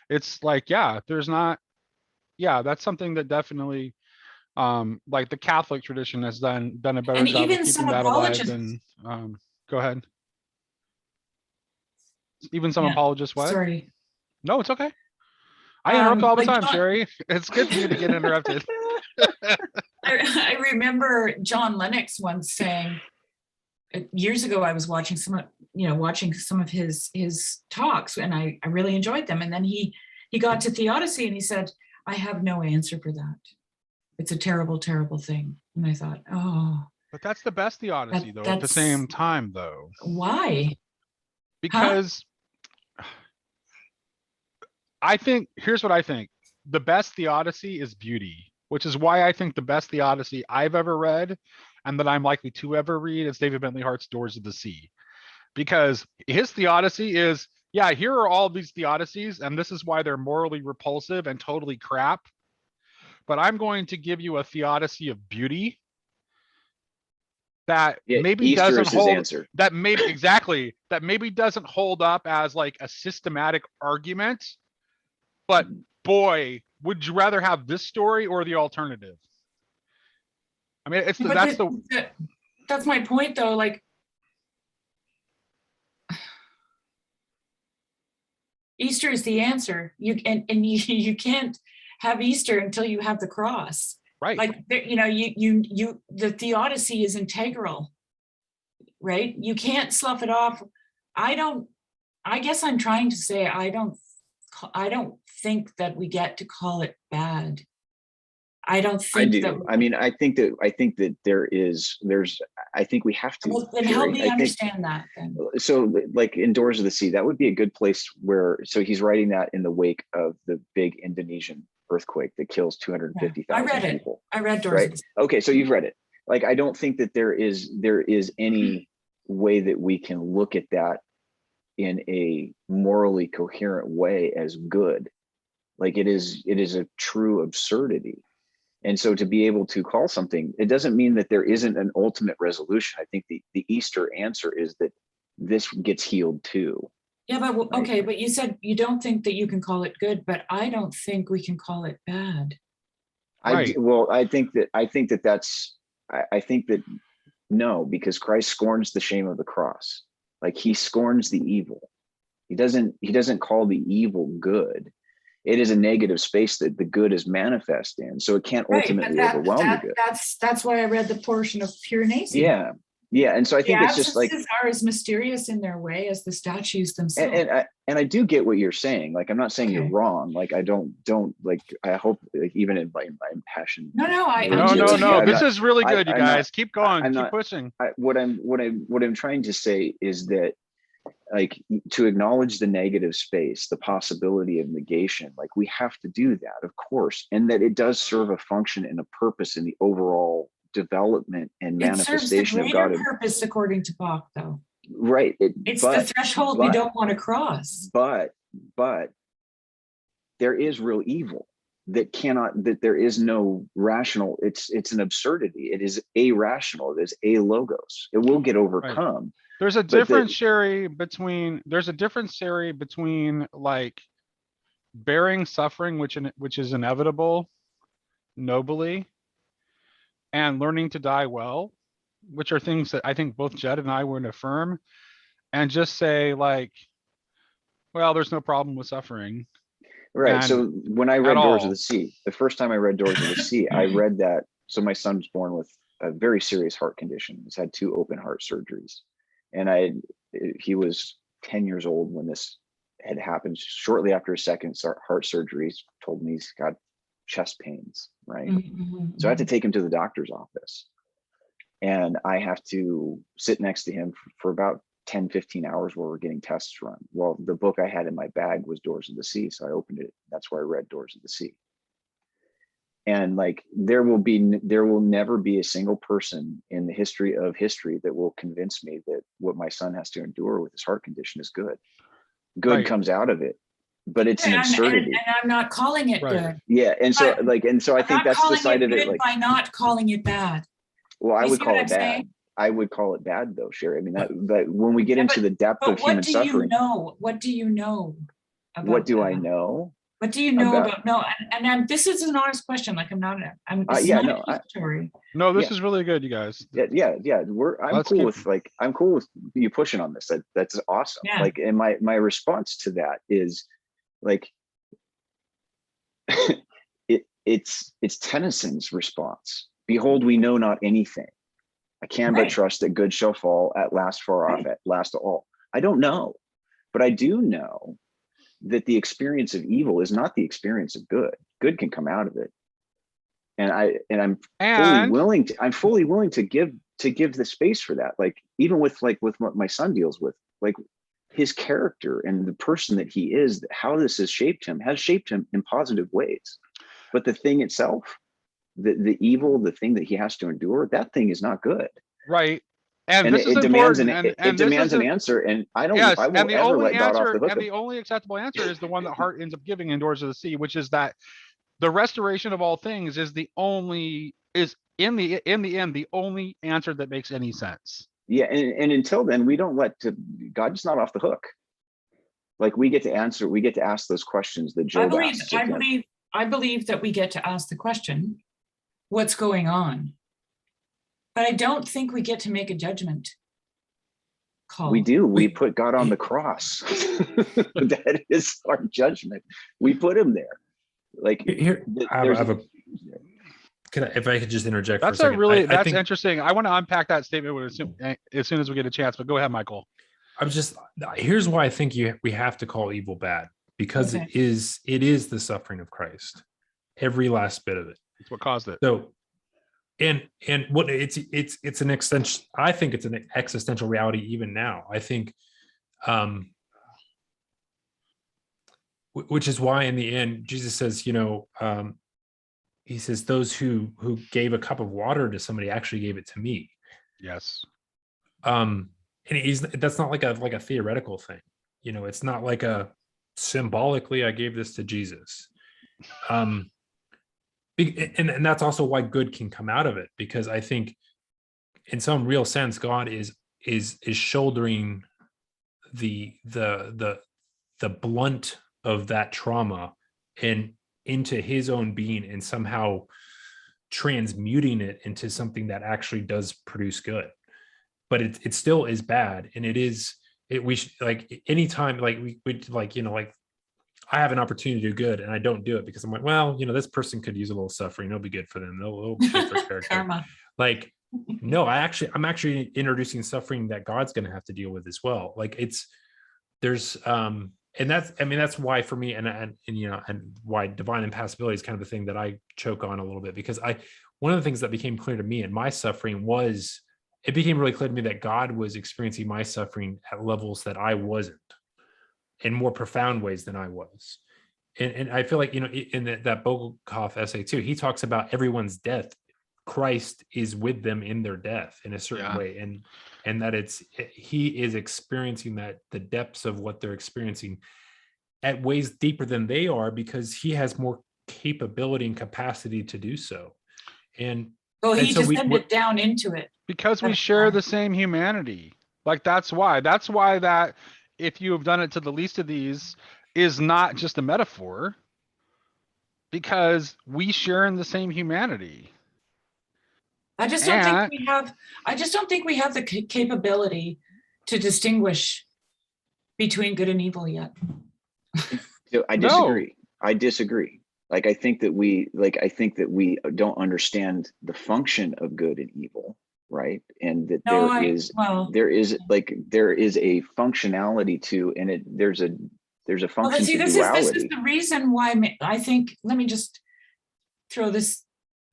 it's like, that's something that definitely, like the Catholic tradition has done a better job of keeping that alive than, go ahead. Even some apologists, what? Sorry. No, it's okay. I interrupt all the time, Shari. It's good for you to get interrupted. I remember John Lennox once saying, years ago, I was watching some of his talks, and I really enjoyed them. And then he got to Theodicy and he said, I have no answer for that. It's a terrible, terrible thing. And I thought, oh. But that's the best Theodicy, though, at the same time, though. Why? Because I think, here's what I think. The best Theodicy is beauty, which is why I think the best Theodicy I've ever read, and that I'm likely to ever read, is David Bentley Hart's Doors of the Sea. Because his Theodicy is, here are all these Theodicies, and this is why they're morally repulsive and totally crap. But I'm going to give you a Theodicy of beauty that maybe Easter doesn't is his hold, answer. that maybe doesn't hold up as like a systematic argument. But boy, would you rather have this story or the alternative? I mean, that's my point, though. Like, Easter is the answer. You can't have Easter until you have the cross. Right. Like, you know, the Theodicy is integral, right? You can't slough it off. I guess I'm trying to say, I don't think that we get to call it bad. I don't think I do. I mean, I think that I think we have to. Well, then help me understand that then. So, like in Doors of the Sea, that would be a good place where, so he's writing that in the wake of the big Indonesian earthquake that kills 250,000 people. I read Doors of the Sea. Okay, so you've read it. Like, I don't think that there is any way that we can look at that in a morally coherent way as good. Like, it is a true absurdity. And so to be able to call something, it doesn't mean that there isn't an ultimate resolution. I think the Easter answer is that this gets healed too. Yeah, but okay, but you said you don't think that you can call it good, but I don't think we can call it bad. I think that no, because Christ scorns the shame of the cross. Like, he scorns the evil. He doesn't call the evil good. It is a negative space that the good is manifest in. So it can't ultimately overwhelm the good. That's why I read the portion of Piranesi. Yeah. Yeah, and so I think the it's just like, absences are as mysterious in their way as the statues themselves. and I do get what you're saying. Like, I'm not saying you're Okay. wrong. Like, I don't like, I hope, like, even in my impassioned. No, No. This is really good, you guys. Keep going. I'm Keep not pushing. what I'm trying to say is that, like, to acknowledge the negative space, the possibility of negation, like, we have to do that, of course, and that it does serve a function and a purpose in the overall development and manifestation of God. It serves the greater purpose, according to Bock, though. Right. It's the threshold we don't want to cross. But there is real evil that there is no rational, it's an absurdity. It is irrational. It is a logos. It will get overcome. Right. There's a difference, Shari, between like bearing suffering, which is inevitable nobly, and learning to die well, which are things that I think both Jed and I would affirm, and just say, like, well, there's no problem with suffering. Right. So when I read Doors of the Sea, the first time I read Doors of the Sea, I read that. So my son was born with a very serious heart condition. He's had 2 open heart surgeries. And he was 10 years old when this had happened. Shortly after his second heart surgery, he told me he's got chest pains, right? So I had to take him to the doctor's office. And I have to sit next to him for about 10, 15 hours while we're getting tests run. Well, the book I had in my bag was Doors of the Sea. So I opened it. That's where I read Doors of the Sea. And, like, there will never be a single person in the history of history that will convince me that what my son has to endure with his heart condition is good. Good comes out of it, but it's an absurdity. And I'm not calling it good. Yeah. And so I think that's the side of it. Like, by not calling it bad. Well, I would call it bad. I would call it bad, though, Shari. I mean, that when we get into the depth of human suffering. What do you know? What do I know? What do you know about and this is an honest question. Like, I'm story. No, this is really good, you guys. Yeah. I'm cool with you pushing on this. That's awesome. Yeah. Like, and my response to that is, like, it's Tennyson's response. Behold, we know not anything. I can but trust that good shall fall at last far off, at last of all. I don't know, but I do know that the experience of evil is not the experience of good. Good can come out of it. And I'm fully willing to give the space for that. Like, even with what my son deals with, like, his character and the person that he is, how this has shaped him in positive ways. But the thing itself, the evil, the thing that he has to endure, that thing is not good. Right. And this it is demands important. it demands an answer. And I will ever let God off the hook. And the only acceptable answer is the one that Hart ends up giving in Doors of the Sea, which is that the restoration of all things is in the end the only answer that makes any sense. Yeah, and until then, we don't God's not off the hook. Like, we get to ask those questions that Job asked. I believe that we get to ask the question, what's going on? But I don't think we get to make a judgment call. We do. We put God on the cross. That is our judgment. We put him there. Like, here, if I could just interject. That's for a second. That's interesting. I want to unpack that statement as soon as we get a chance. But go ahead, Michael. Here's why I think we have to call evil bad, because it is the suffering of Christ, every last bit of it. It's what caused it. So. And what it's an extension. I think it's an existential reality even now. I think, which is why in the end Jesus says, he says those who gave a cup of water to somebody actually gave it to me. Yes. And that's not like a theoretical thing. It's not like a symbolically I gave this to Jesus. And that's also why good can come out of it, because I think in some real sense God is shouldering the blunt of that trauma and into his own being, and somehow transmuting it into something that actually does produce good. But it still is bad, and we should, like, anytime, like, we like I have an opportunity to do good and I don't do it because I'm like, well, this person could use a little suffering. It'll be good for them. It'll shape their character. Karma. Like, No, I'm actually introducing suffering that God's going to have to deal with as well. Like there's and that's why for me and why divine impassibility is kind of a thing that I choke on a little bit, because one of the things that became clear to me in my suffering was it became really clear to me that God was experiencing my suffering at levels that I wasn't, in more profound ways than I was. And I feel like, in that Bogakov essay too, he talks about everyone's death. Christ is with them in their death in a certain way. And that he is experiencing that the depths of what they're experiencing at ways deeper than they are, because he has more capability and capacity to do so. And he descended down into it. Because we share the same humanity. Like that's why that if you have done it to the least of these is not just a metaphor, because we share in the same humanity. I just don't think we have the capability to distinguish between good and evil yet. I disagree. No. I disagree. Like I think that we don't understand the function of good and evil, right? And that there is a functionality to, and there's a function to duality. This is the reason why I think, let me just throw this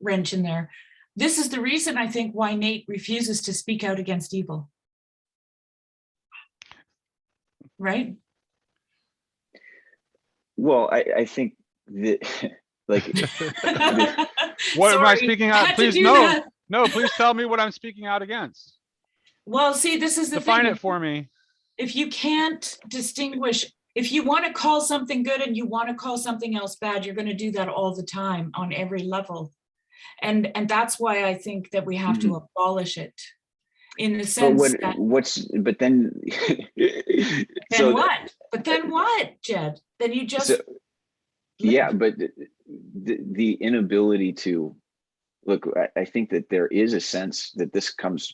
wrench in there. This is the reason I think why Nate refuses to speak out against evil. Right? Well, I think that like what am I speaking out? Please no, please tell me what I'm speaking out against. Well, see, this is the define thing. It for me. If you can't distinguish, if you want to call something good and you want to call something else bad, you're going to do that all the time on every level. And that's why I think that we have to abolish it, in the sense but then what, Jed? Then you just but the inability to look, I think that there is a sense that this comes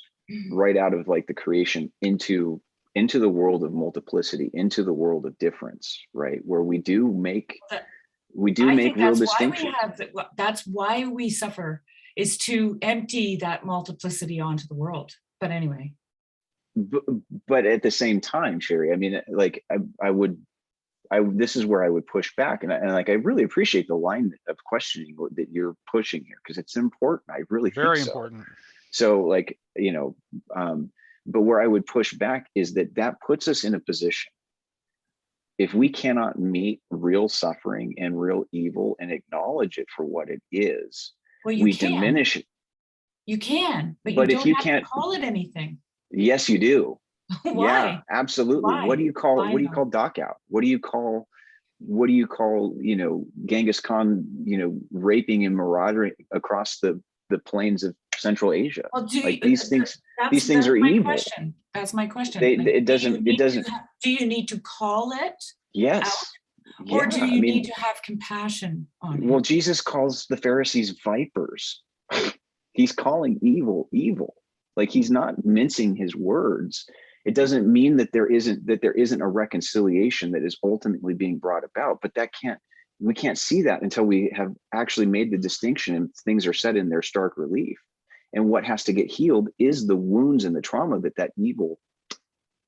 right out of like the creation into the world of multiplicity, into the world of difference, right? Where we do make real distinction. That's why we suffer, is to empty that multiplicity onto the world. But anyway. But at the same time, Shari, I mean, like this is where I would push back, and I really appreciate the line of questioning that you're pushing here, because it's important. I really very think important. So like, but where I would push back is that puts us in a position, if we cannot meet real suffering and real evil and acknowledge it for what it is, we diminish it. You can, but you don't have to call it anything. Yes, you do. Why? Yeah, absolutely. Why? What do you call Dock Out? What do you call Genghis Khan, raping and marauding across the plains of Central Asia? Well, these things are evil. That's my question. Do you need to call it? Yes. Out, or do you need to have compassion on it? Well, Jesus calls the Pharisees vipers. He's calling evil. Like, he's not mincing his words. It doesn't mean that there isn't a reconciliation that is ultimately being brought about, but we can't see that until we have actually made the distinction and things are set in their stark relief. And what has to get healed is the wounds and the trauma that evil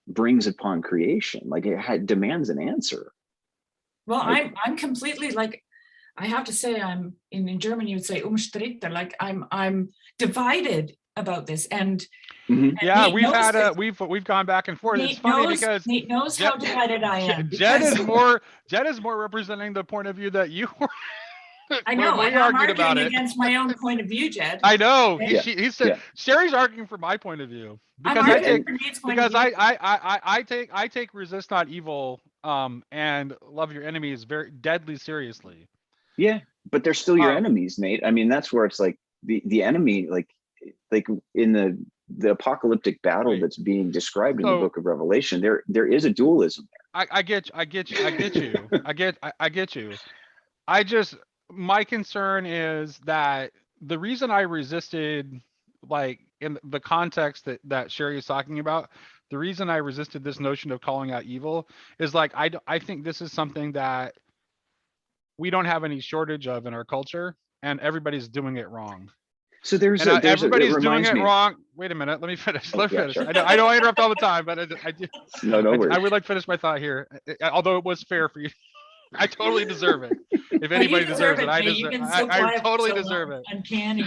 brings upon creation. Like, it demands an answer. Well, I'm completely, like, I have to say, I'm in German, you would say umstritten, like I'm divided about this. And yeah, we've gone back and forth. It's funny because Nate knows how divided I am. Jed is more representing the point of view that you were. I know, and I'm arguing against my own point of view, Jed. I know. He said Shari's arguing for my point of view, because I take resist not evil and love your enemies very deadly seriously. Yeah, but they're still your enemies, Nate. I mean, that's where it's like the enemy, like in the apocalyptic battle that's being described in the book of Revelation, there is a dualism there. I get you. My concern is that the reason I resisted, like in the context that Shari is talking about, the reason I resisted this notion of calling out evil is like, I think this is something that we don't have any shortage of in our culture, and everybody's doing it wrong. So there's And a, there's a, it everybody's doing reminds it me. wrong. Wait a minute. Let me finish. Oh, Let me yeah, finish. sure. I know I interrupt all the time, but I do. No, no I worries. would like to finish my thought here, although it was fair for you. I totally deserve it. If Well, you anybody deserve deserves it, I Nate. deserve. You've been so I quiet for totally so deserve long. it. Uncanny.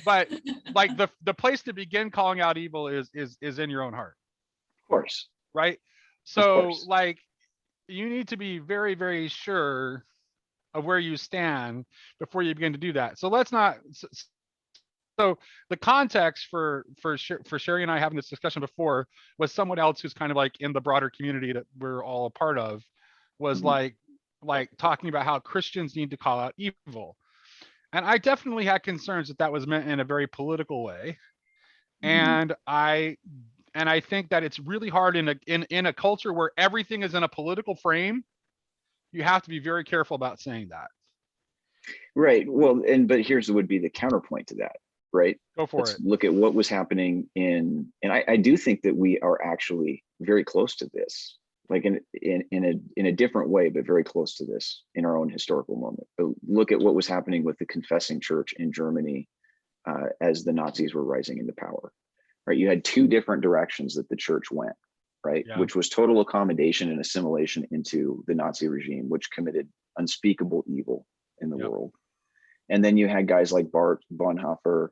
But like the place to begin calling out evil is in your own heart, Of course. right? Of So course. like you need to be very, very sure of where you stand before you begin to do that. So let's not. So the context for Shari and I having this discussion before was someone else who's kind of like in the broader community that we're all a part of, was Mhm. like talking about how Christians need to call out evil. And I definitely had concerns that was meant in a very political way. Mhm. And I think that it's really hard in a culture where everything is in a political frame. You have to be very careful about saying that. Right. Well, but here's would be the counterpoint to that, right? Go for Let's it. look at what was happening and I do think that we are actually very close to this, like in a different way, but very close to this in our own historical moment. But look at what was happening with the confessing church in Germany as the Nazis were rising into power, right? You had two different directions that the church went, right? Yeah. Which was total accommodation and assimilation into the Nazi regime, which committed unspeakable evil in the Yep. world. And then you had guys like Bart Bonhoeffer.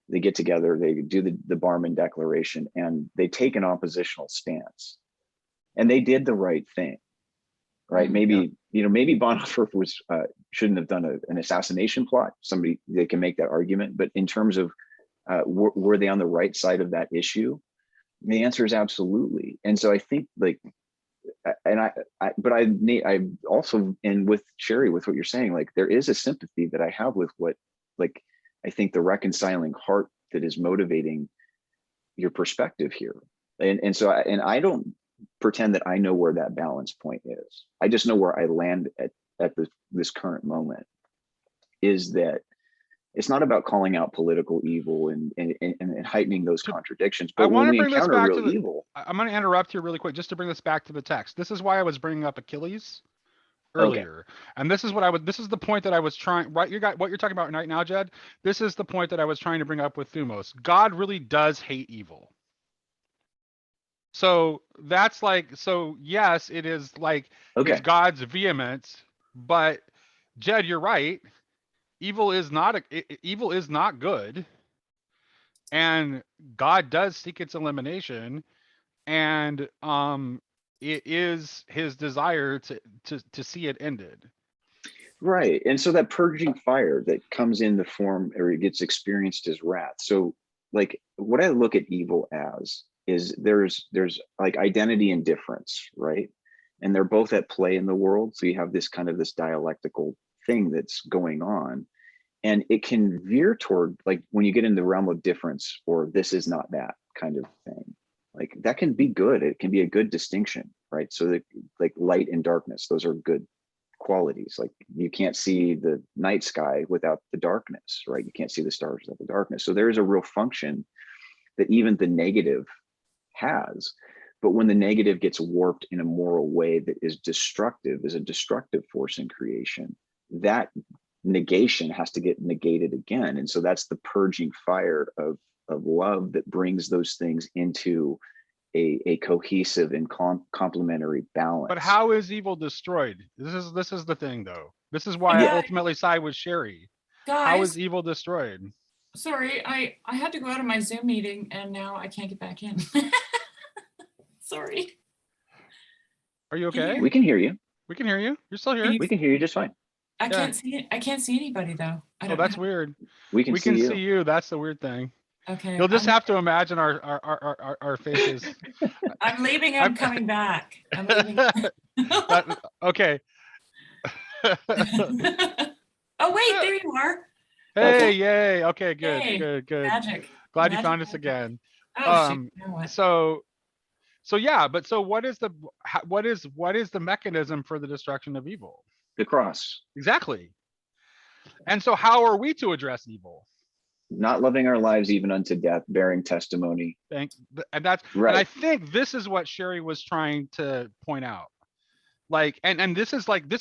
They get together, they do the Barmen Declaration, and they take an oppositional stance. And they did the right thing, right? Maybe, maybe Bonhoeffer was shouldn't have done an assassination plot. Somebody, they can make that argument. But in terms of were they on the right side of that issue? The answer is absolutely. And so I think like, and I also, and with Shari, with what you're saying, like there is a sympathy that I have with what, like, I think the reconciling heart that is motivating your perspective here. And so I don't pretend that I know where that balance point is. I just know where I land at this current moment is that it's not about calling out political evil and heightening those contradictions. But when we encounter real evil, I'm going to interrupt here really quick just to bring this back to the text. This is why I was bringing up Achilles earlier, and this is the point that I was trying. Right, what you're talking about right now, Jed. This is the point that I was trying to bring up with Thumos. God really does hate evil. So that's like, so yes, it is like it's God's vehemence, but Jed, you're right. Evil is not good, and God does seek its elimination, and it is his desire to see it ended. Right. And so that purging fire that comes in the form, or it gets experienced as wrath. So like what I look at evil as is there's like identity and difference, right? And they're both at play in the world. So you have this kind of this dialectical thing that's going on. And it can veer toward, like when you get in the realm of difference, or this is not that kind of thing, like that can be good. It can be a good distinction, right? So that like light and darkness, those are good qualities. Like you can't see the night sky without the darkness, right? You can't see the stars without the darkness. So there is a real function that even the negative has. But when the negative gets warped in a moral way that is destructive, is a destructive force in creation, that negation has to get negated again. And so that's the purging fire of love that brings those things into a cohesive and complementary balance. But how is evil destroyed? This is the thing, though. This is why I ultimately side with Shari. Guys, how is evil destroyed? Sorry, I had to go out of my Zoom meeting and now I can't get back in. Sorry. Are you okay? We can hear you. We can hear you. You're still here. We can hear you just fine. I can't see anybody though. Oh, that's weird. We can see you. That's the weird thing. Okay. You'll just have to imagine our faces. I'm leaving. I'm coming back. I'm leaving. Okay. Oh wait, there you are. Hey, okay. Yay. Okay, good, Yay. good. Magic. Glad you found us again. Oh, so yeah, but so what is the mechanism for the destruction of evil? The cross. Exactly. And so how are we to address evil? Not loving our lives even unto death, bearing testimony. And that's right. And I think this is what Shari was trying to point out. Like, and this is like the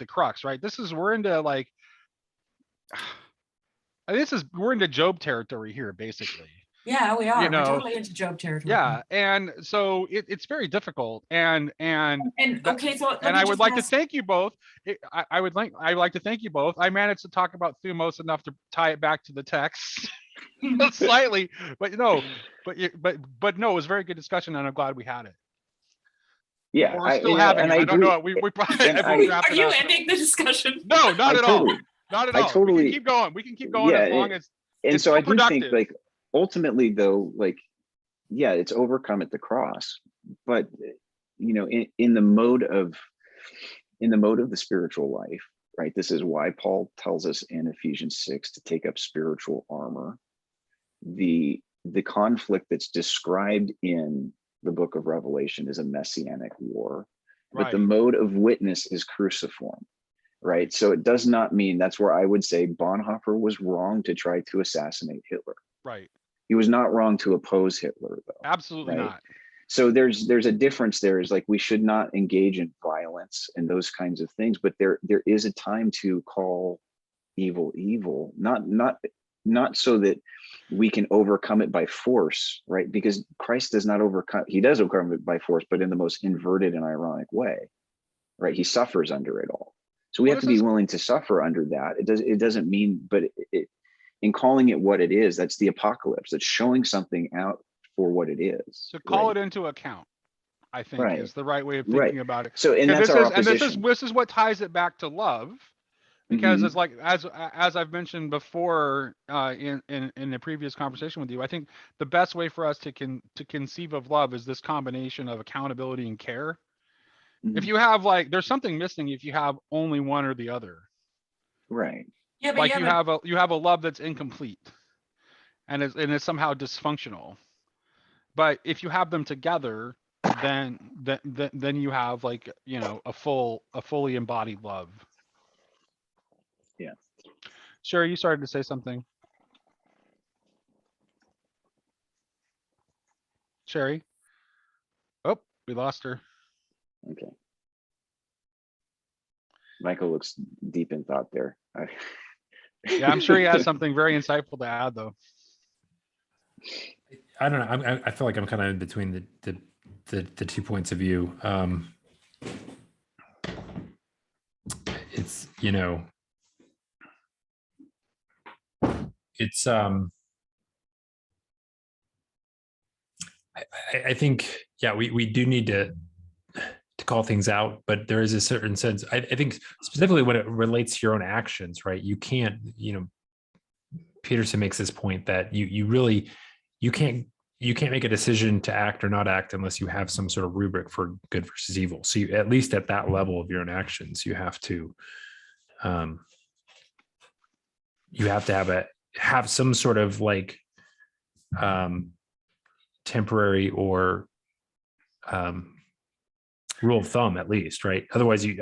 crux, right? We're into like we're into Job territory here, basically. Yeah, we are. You know, We're totally into Job territory. Yeah, and so it's very difficult, and okay, so and I would like to thank you both. I would like to thank you both. I managed to talk about thumos enough to tie it back to the text slightly, but no, but no, it was a very good discussion, and I'm glad we had it. Yeah, we're still having it. I don't know. We probably are you ending the discussion? No, not at all. Not at all. Totally, we can keep going. We can keep going as long as and it's so still I do productive. think, like, ultimately though, like, yeah, it's overcome at the cross, but you know, in the mode of the spiritual life, right? This is why Paul tells us in Ephesians 6 to take up spiritual armor. The conflict that's described in the book of Revelation is a messianic war, but the mode of witness is cruciform, right? So it does not mean, that's where I would say Bonhoeffer was wrong to try to assassinate Hitler. Right. He was not wrong to oppose Hitler, though. Absolutely right? not. So there's a difference there. Is like, we should not engage in violence and those kinds of things, but there is a time to call evil evil, not so that we can overcome it by force, right? Because Christ does not overcome, he does overcome it by force, but in the most inverted and ironic way, right? He suffers under it all. So we have to be willing to suffer under that. It doesn't mean, but in calling it what it is, that's the apocalypse. That's showing something out for what it is. To call it into account, I think, is the right way of thinking about it. So, and that's our opposition. This is what ties it back to love, because it's like, as I've mentioned before in the previous conversation with you, I think the best way for us to conceive of love is this combination of accountability and care. If you have, like, there's something missing if you have only one or the other. Right. Yeah, but like you have a love that's incomplete and it's somehow dysfunctional. But if you have them together, then you have, like, you know, a fully embodied love. Yeah. Shari, you started to say something. Shari? Oh, we lost her. Okay. Michael looks deep in thought there. Yeah, I'm sure he has something very insightful to add, though. I don't know. I feel like I'm kind of in between the 2 points of view. It's, you know, it's I think, yeah, we do need to call things out, but there is a certain sense. I think specifically when it relates to your own actions, right? You can't, you know, Peterson makes this point that you can't make a decision to act or not act unless you have some sort of rubric for good versus evil. So you, at least at that level of your own actions, you have to have some sort of, like, temporary or rule of thumb, at least, right? Otherwise you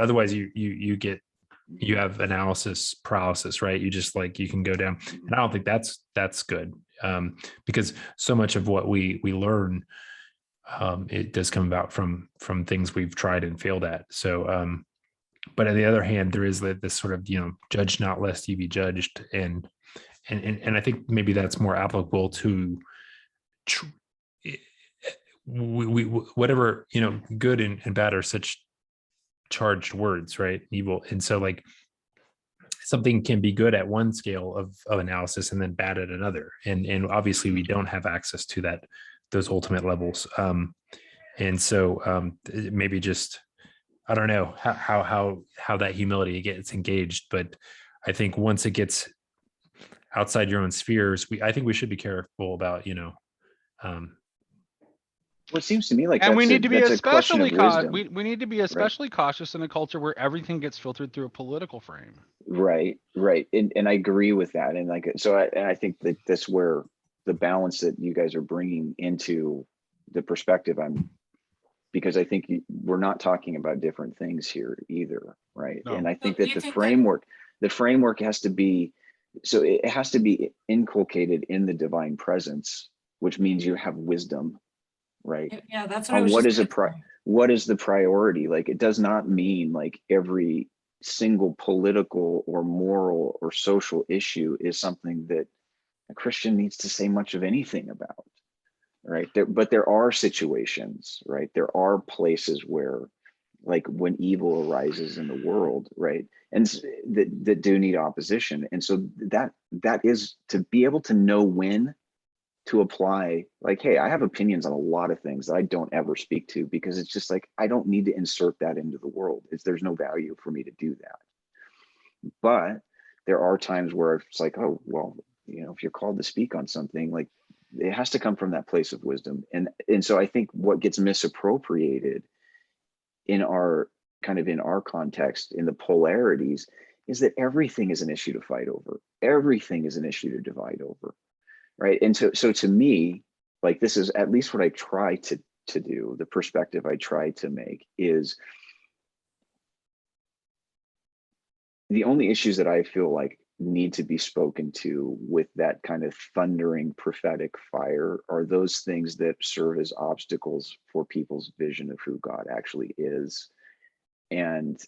have analysis paralysis, right? You just, like, you can go down, and I don't think that's good, because so much of what we learn, it does come about from things we've tried and failed at. So, but on the other hand, there is this sort of, you know, judge not lest you be judged, and I think maybe that's more applicable to we whatever, you know, good and bad are such charged words, right? Evil. And so, like, something can be good at one scale of analysis and then bad at another. And obviously we don't have access to those ultimate levels. And so maybe just, I don't know how that humility gets engaged, but I think once it gets outside your own spheres, I think we should be careful about, you know, what seems to me like, and we need to be especially we need to be especially cautious in a culture where everything gets filtered through a political frame. Right. And I agree with that. And, like, so I think that that's where the balance that you guys are bringing into the perspective because I think we're not talking about different things here either, right? No. And I think that the framework has to be, so it has to be inculcated in the divine presence, which means you have wisdom, right? Yeah, that's what I was what is the priority? Like, it does not mean, like, every single political or moral or social issue is something that a Christian needs to say much of anything about, right? But there are situations, right? There are places where, like, when evil arises in the world, right, and that do need opposition. And so that is to be able to know when to apply, like, hey, I have opinions on a lot of things that I don't ever speak to, because it's just like, I don't need to insert that into the world. There's no value for me to do that. But there are times where it's like, oh, well, if you're called to speak on something, like, it has to come from that place of wisdom. And so I think what gets misappropriated in our context, in the polarities, is that everything is an issue to fight over. Everything is an issue to divide over. Right. And so to me, like, this is at least what I try to do. The perspective I try to make is the only issues that I feel like need to be spoken to with that kind of thundering prophetic fire are those things that serve as obstacles for people's vision of who God actually is, and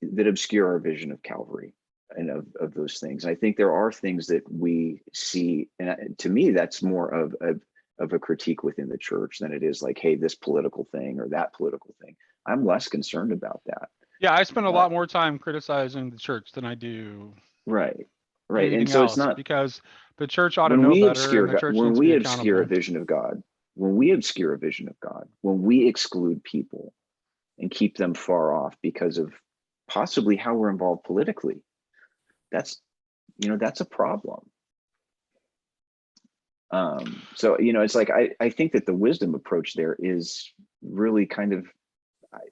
that obscure our vision of Calvary and of those things. I think there are things that we see, and to me, that's more of a critique within the church than it is like, hey, this political thing or that political thing. I'm less concerned about that. Yeah, I spend a lot more time criticizing the church than I do right. anything And so else, it's not, because the church ought to when know we better, obscure and the church when needs to we be obscure a accountable. vision of God, when we obscure a vision of God, when we exclude people and keep them far off because of possibly how we're involved politically, that's a problem. So it's like, I think that the wisdom approach there is really kind of,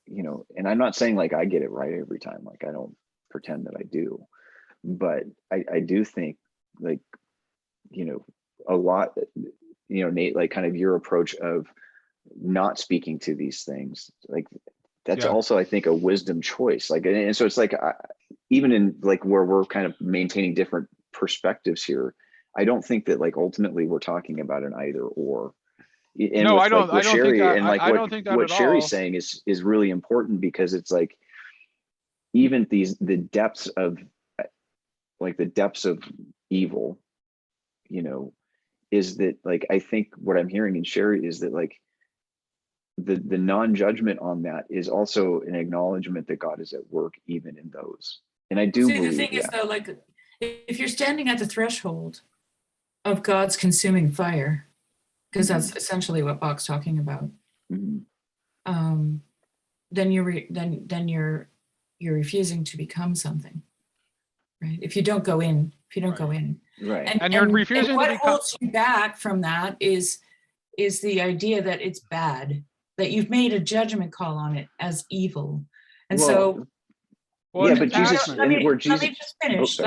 and I'm not saying like I get it right every time, like, I don't pretend that I do, but I do think, like, a lot, Nate, like, kind of your approach of not speaking to these things, like, that's also, I think, a wisdom choice. Like, and so it's like, even in, like, where we're kind of maintaining different perspectives here, I don't think that, like, ultimately we're talking about an either or. And No, with, I don't. like, what I don't think Shari that. and like I don't think that what at Shari's all. saying is really important, because it's like, even the depths of, like, the depths of evil, is that, like, I think what I'm hearing in Shari is that, like, the non-judgment on that is also an acknowledgement that God is at work even in those. And I do believe the thing is, though, like, if you're standing at the threshold of God's consuming fire, because that's essentially what Bock's talking about, then you're refusing to become something, right? If you don't go in, right, and you're refusing what to become. holds you back from that is the idea that it's bad, that you've made a judgment call on it as evil, and so. Well, yeah, but Jesus, let me just finish.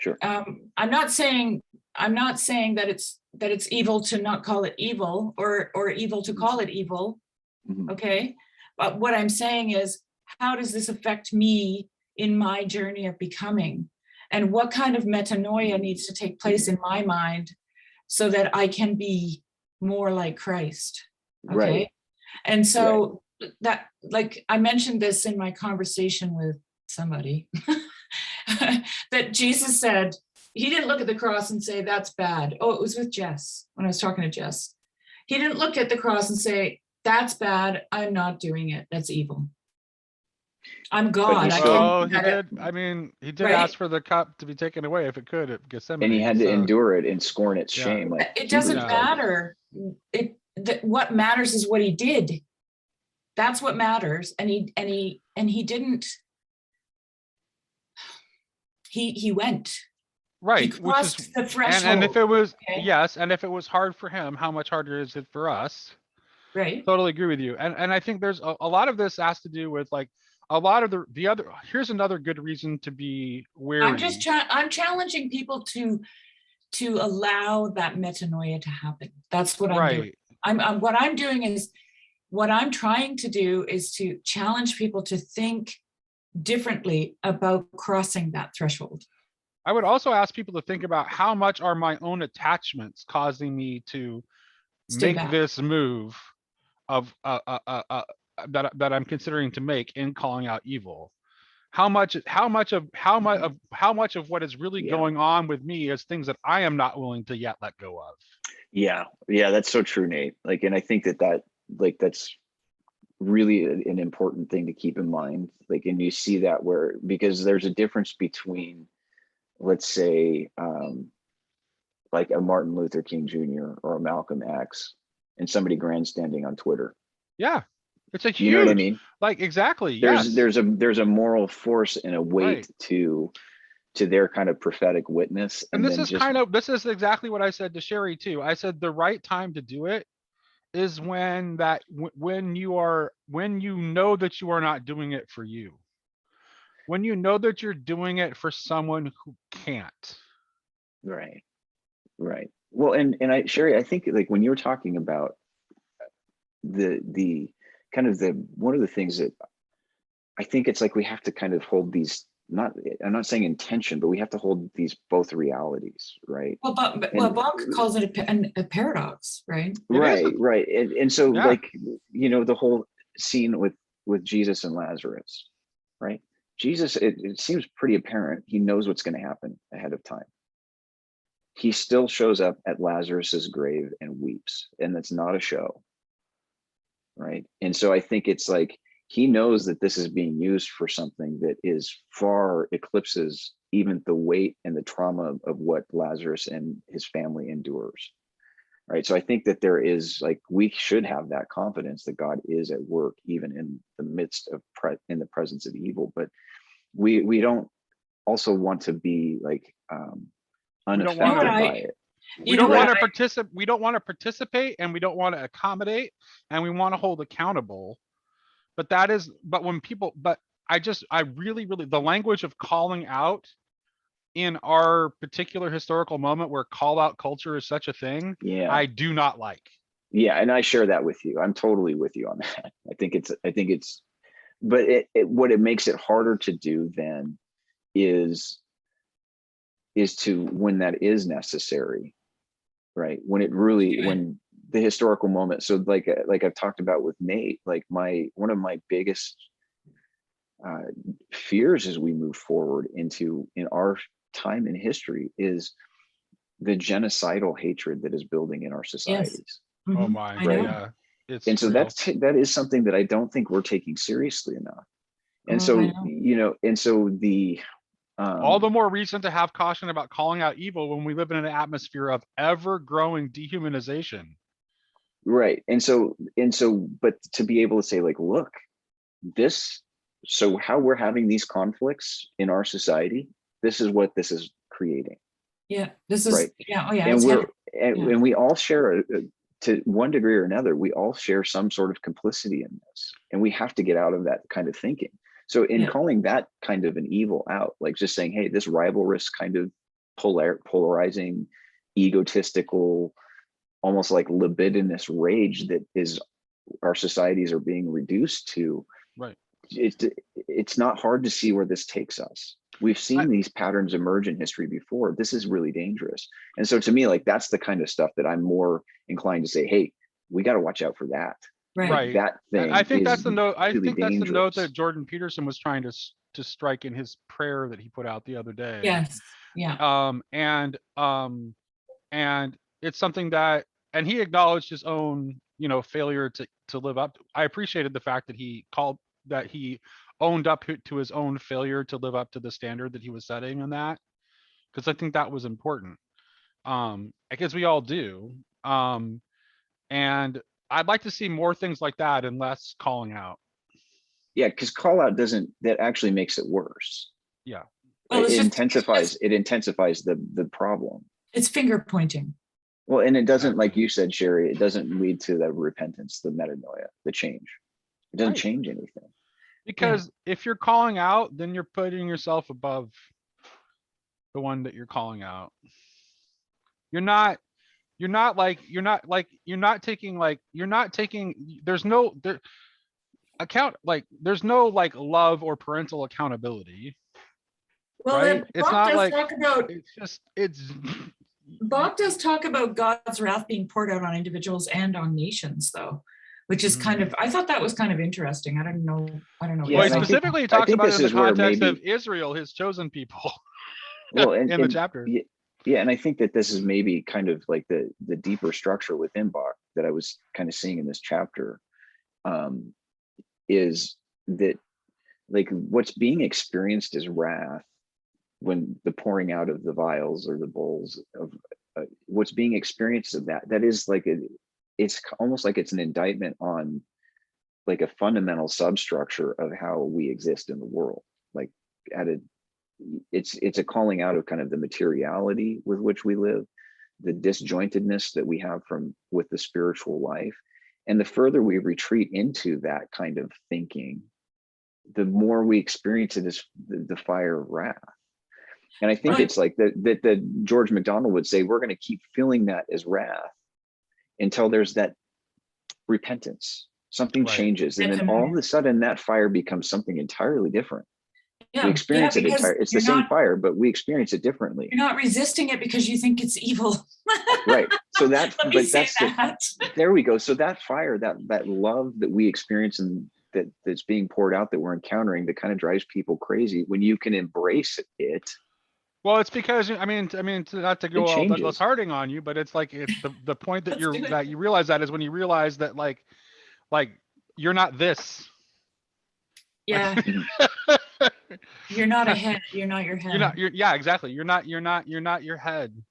Sure. I'm not saying that it's evil to not call it evil, or evil to call it evil. Okay. But what I'm saying is, how does this affect me in my journey of becoming? And what kind of metanoia needs to take place in my mind so that I can be more like Christ? Okay. Right. And so that, like, I mentioned this in my conversation with somebody, that Jesus said, he didn't look at the cross and say, that's bad. Oh, it was with Jess, when I was talking to Jess. He didn't look at the cross and say, that's bad, I'm not doing it, that's evil. I'm God. He did. I mean, he did ask for the cup to be taken away if it could at Gethsemane. And he had to endure it and scorn its shame. Like, it doesn't matter. What matters is what he did. That's what matters. And he didn't. He went. Right. He crossed the threshold. And if it was and if it was hard for him, how much harder is it for us? Right. Totally agree with you. And I think there's a lot of this has to do with, like, a lot of the other. Here's another good reason to be wary. I'm challenging people to allow that metanoia to happen. That's what I'm doing. What I'm trying to do is to challenge people to think differently about crossing that threshold. I would also ask people to think about, how much are my own attachments causing me to make this move of that I'm considering to make in calling out evil. how much of what is really going on with me is things that I am not willing to yet let go of. Yeah, that's so true, Nate. Like, and I think that's really an important thing to keep in mind. Like, and you see that because there's a difference between, let's say, like a Martin Luther King Jr. or a Malcolm X and somebody grandstanding on Twitter. Yeah, it's a huge, you know what I mean? Like, exactly. There's a moral force and a weight to their kind of prophetic witness. And this is exactly what I said to Shari too. I said the right time to do it is when you know that you are not doing it for you. When you know that you're doing it for someone who can't. Right. Well, and Shari, I think like when you were talking about the kind of one of the things that I think it's like we have to kind of hold these, I'm not saying intention, but we have to hold these both realities, right? Well, Bock calls it a paradox, right? Right. And so like, the whole scene with Jesus and Lazarus, right? Jesus, it seems pretty apparent. He knows what's going to happen ahead of time. He still shows up at Lazarus's grave and weeps, and that's not a show, right? And so I think it's like, he knows that this is being used for something that is far eclipses even the weight and the trauma of what Lazarus and his family endures, right? So I think that there is like, we should have that confidence that God is at work even in the midst of in the presence of evil, but we don't also want to be like unaffected by it. We don't want to participate, and we don't want to accommodate, and we want to hold accountable. But I really, the language of calling out in our particular historical moment where call out culture is such a thing, I do not like. Yeah, and I share that with you. I'm totally with you on that. I think it's, but what it makes it harder to do then is to, when that is necessary, right? When it really, when the historical moment. So like I've talked about with Nate, like one of my biggest fears as we move forward in our time in history is the genocidal hatred that is building in our societies. Yes. Mm-hmm. Oh my, right? Yeah. And so that is something that I don't think we're taking seriously enough. And so, and so all the more reason to have caution about calling out evil when we live in an atmosphere of ever-growing dehumanization. Right. And so, but to be able to say like, look, so how we're having these conflicts in our society, this is what this is creating. Yeah, this is right. Yeah. Oh yeah. And we all share to one degree or another, we all share some sort of complicity in this, and we have to get out of that kind of thinking. So in calling that kind of an evil out, like just saying, hey, this rivalrous kind of polarizing, egotistical, almost like libidinous rage that is our societies are being reduced to, right? It's not hard to see where this takes us. We've seen these patterns emerge in history before. This is really dangerous. And so to me, like, that's the kind of stuff that I'm more inclined to say, hey, we got to watch out for that. Right. That thing. I think that's the note. I really think that's dangerous. the note that Jordan Peterson was trying to strike in his prayer that he put out the other day. Yes. Yeah. And it's something that, and he acknowledged his own, failure to live up. I appreciated the fact that he owned up to his own failure to live up to the standard that he was setting in that, because I think that was important. Because we all do. And I'd like to see more things like that and less calling out. Yeah, because call out that actually makes it worse. Yeah. Well, it intensifies the problem. It's finger pointing. Well, and it doesn't, like you said, Shari, it doesn't lead to the repentance, the metanoia, the change. It doesn't change anything. Because if you're calling out, then you're putting yourself above the one that you're calling out. There's no love or parental accountability. Well, right? It's not like Bock does talk about God's wrath being poured out on individuals and on nations, though. which is kind of, I thought that was kind of interesting. I don't know. Yeah, Well, he and I think- specifically I talks think about it this in the is where context of maybe- Israel, his chosen people, well, in the chapter. Yeah, and I think that this is maybe kind of like the deeper structure within Bach that I was kind of seeing in this chapter, is that like what's being experienced is wrath when the pouring out of the vials or the bowls of what's being experienced of that is like it's almost like it's an indictment on like a fundamental substructure of how we exist in the world. Like it's a calling out of kind of the materiality with which we live, the disjointedness that we have with the spiritual life. And the further we retreat into that kind of thinking, the more we experience it as the fire of wrath. And I think it's like that George MacDonald would say, we're going to keep feeling that as wrath until there's that repentance. Something changes. And then all of a sudden that fire becomes something entirely different. Yeah, we experience it it's the same fire, but we experience it differently. You're not resisting it because you think it's evil. Right. So that, but that's there we go. So that fire, that love that we experience and that's being poured out, that we're encountering, that kind of drives people crazy when you can embrace it. Well, it's because I mean, not to go all Douglas Harding on you, but it's like it's the point that you realize that is when you realize that like you're not this. Yeah. You're not a head. You're not your head. Yeah, exactly. You're not your head.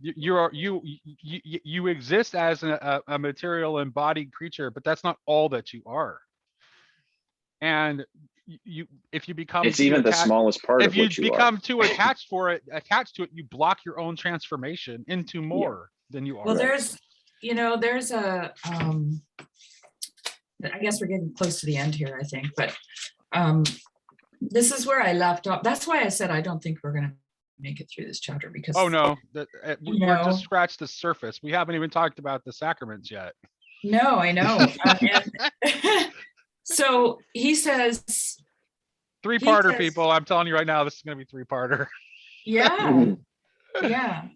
You exist as a material embodied creature, but that's not all that you are. And if you become, it's even the smallest part of what you are. If you become too attached to it, you block your own transformation into more than you are. Well, there's a I guess we're getting close to the end here, I think, but this is where I left off. That's why I said I don't think we're going to make it through this chapter, because we're just scratched the surface. We haven't even talked about the sacraments yet. No, I know. So he says, three-parter, people. I'm telling you right now, this is going to be three-parter. Yeah. Yeah.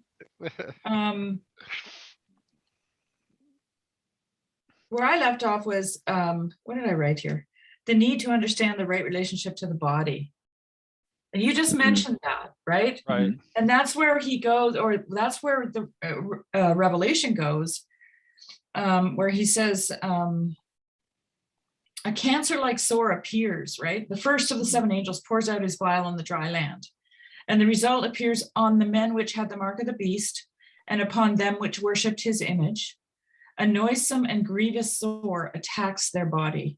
Where I left off was, what did I write here? The need to understand the right relationship to the body. And you just mentioned that, right? Right. And that's where he goes, or that's where the Revelation goes, where he says, a cancer-like sore appears, right? The first of the seven angels pours out his vial on the dry land. And the result appears on the men which had the mark of the beast, and upon them which worshipped his image. A noisome and grievous sore attacks their body.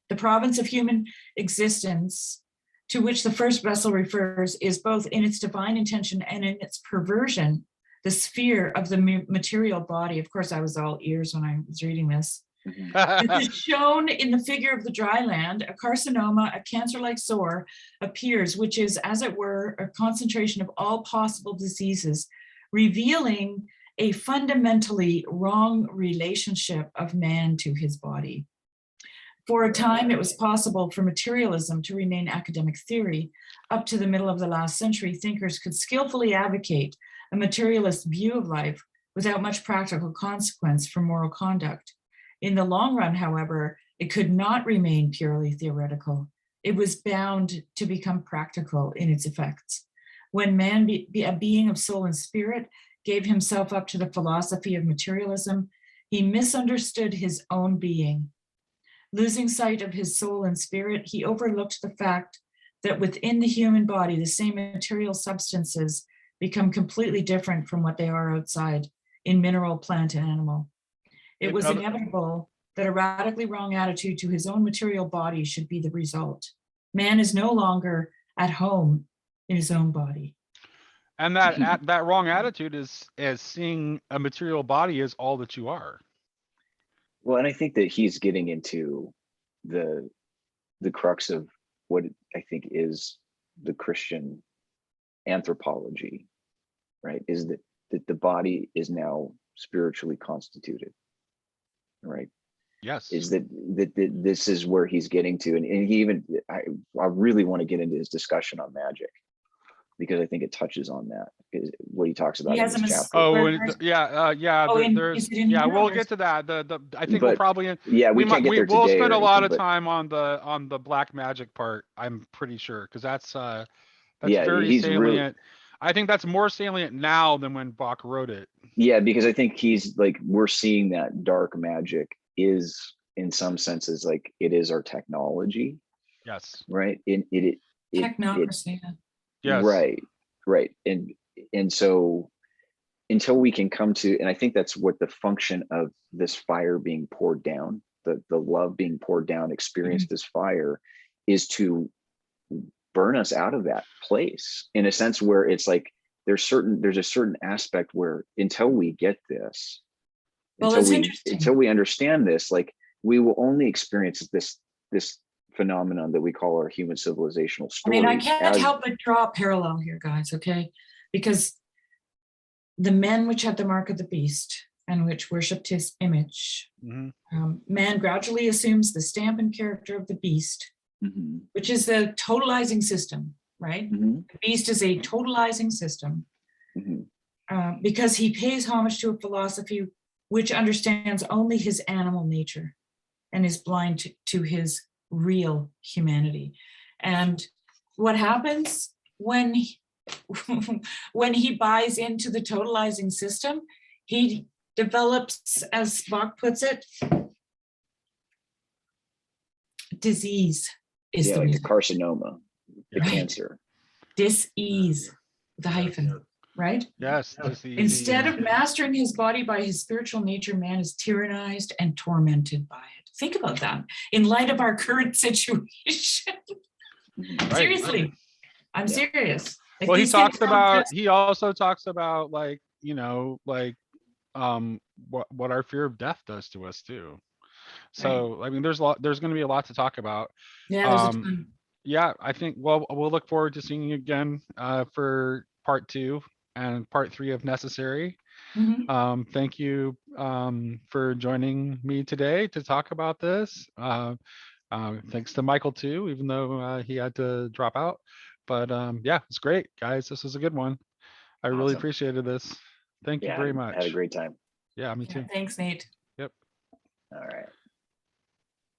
The province of human existence, to which the first vessel refers, is both in its divine intention and in its perversion, the sphere of the material body. Of course, I was all ears when I was reading this. This is shown in the figure of the dry land. A carcinoma, a cancer-like sore, appears, which is, as it were, a concentration of all possible diseases, revealing a fundamentally wrong relationship of man to his body. For a time, it was possible for materialism to remain academic theory. Up to the middle of the last century, thinkers could skillfully advocate a materialist view of life without much practical consequence for moral conduct. In the long run, however, it could not remain purely theoretical. It was bound to become practical in its effects. When man, a being of soul and spirit, gave himself up to the philosophy of materialism, he misunderstood his own being. Losing sight of his soul and spirit, he overlooked the fact that within the human body, the same material substances become completely different from what they are outside in mineral, plant, and animal. It was inevitable that a radically wrong attitude to his own material body should be the result. Man is no longer at home in his own body. And that wrong attitude is as seeing a material body as all that you are. Well, and I think that he's getting into the crux of what I think is the Christian anthropology, right? Is that the body is now spiritually constituted, right? Yes. Is that this is where he's getting to, and he even I really want to get into his discussion on magic, because I think it touches on that, is what he talks about He in has this a mis- chapter. Oh, Where- and where's- there's is it in yeah, here? we'll Where's- get to that. I think But- we'll probably Yeah, we can't get there we'll today spend or a lot anything, of but time on the black magic part. I'm pretty sure because that's yeah, very he's really, salient. I think that's more salient now than when Bock wrote it. yeah, because I think he's like, we're seeing that dark magic is in some senses like it is our technology, Yes. right? Technocracy. Yes. Right. And so until we can come to, and I think that's what the function of this fire being poured down, the love being poured down, experience this fire, is to burn us out of that place in a sense where it's like there's a certain aspect where until we get this, Well, it's interesting. until we understand this, like we will only experience this phenomenon that we call our human civilizational I story. mean, I can't help but draw a parallel here, guys, okay? Because the men which had the mark of the beast and which worshipped his image, man gradually assumes the stamp and character of the beast, which is the totalizing system, right? The beast is a totalizing system because he pays homage to a philosophy which understands only his animal nature and is blind to his real humanity. And what happens when when he buys into the totalizing system, he develops, as Bock puts it, disease is the like the word. carcinoma, the Right. cancer. Dis-ease, the hyphen, right? Yes. Instead of mastering his body by his spiritual nature, man is tyrannized and tormented by it. Think about that in light of our current situation. Seriously, I'm serious. Like, Well, he these things talks don't about, just- he also talks about like, you know, like what our fear of death does to us too. So I mean, there's going to be a lot to talk about. Yeah, there's a ton. Yeah, I think, well, we'll look forward to seeing you again for part 2 and part 3 if necessary. Thank you for joining me today to talk about this. Thanks to Michael too, even though he had to drop out. But yeah, it's great, guys. This was a good one. I really Awesome. appreciated this. Thank you very much. Had a great time. Yeah, me too. Thanks, Nate. Yep. All right.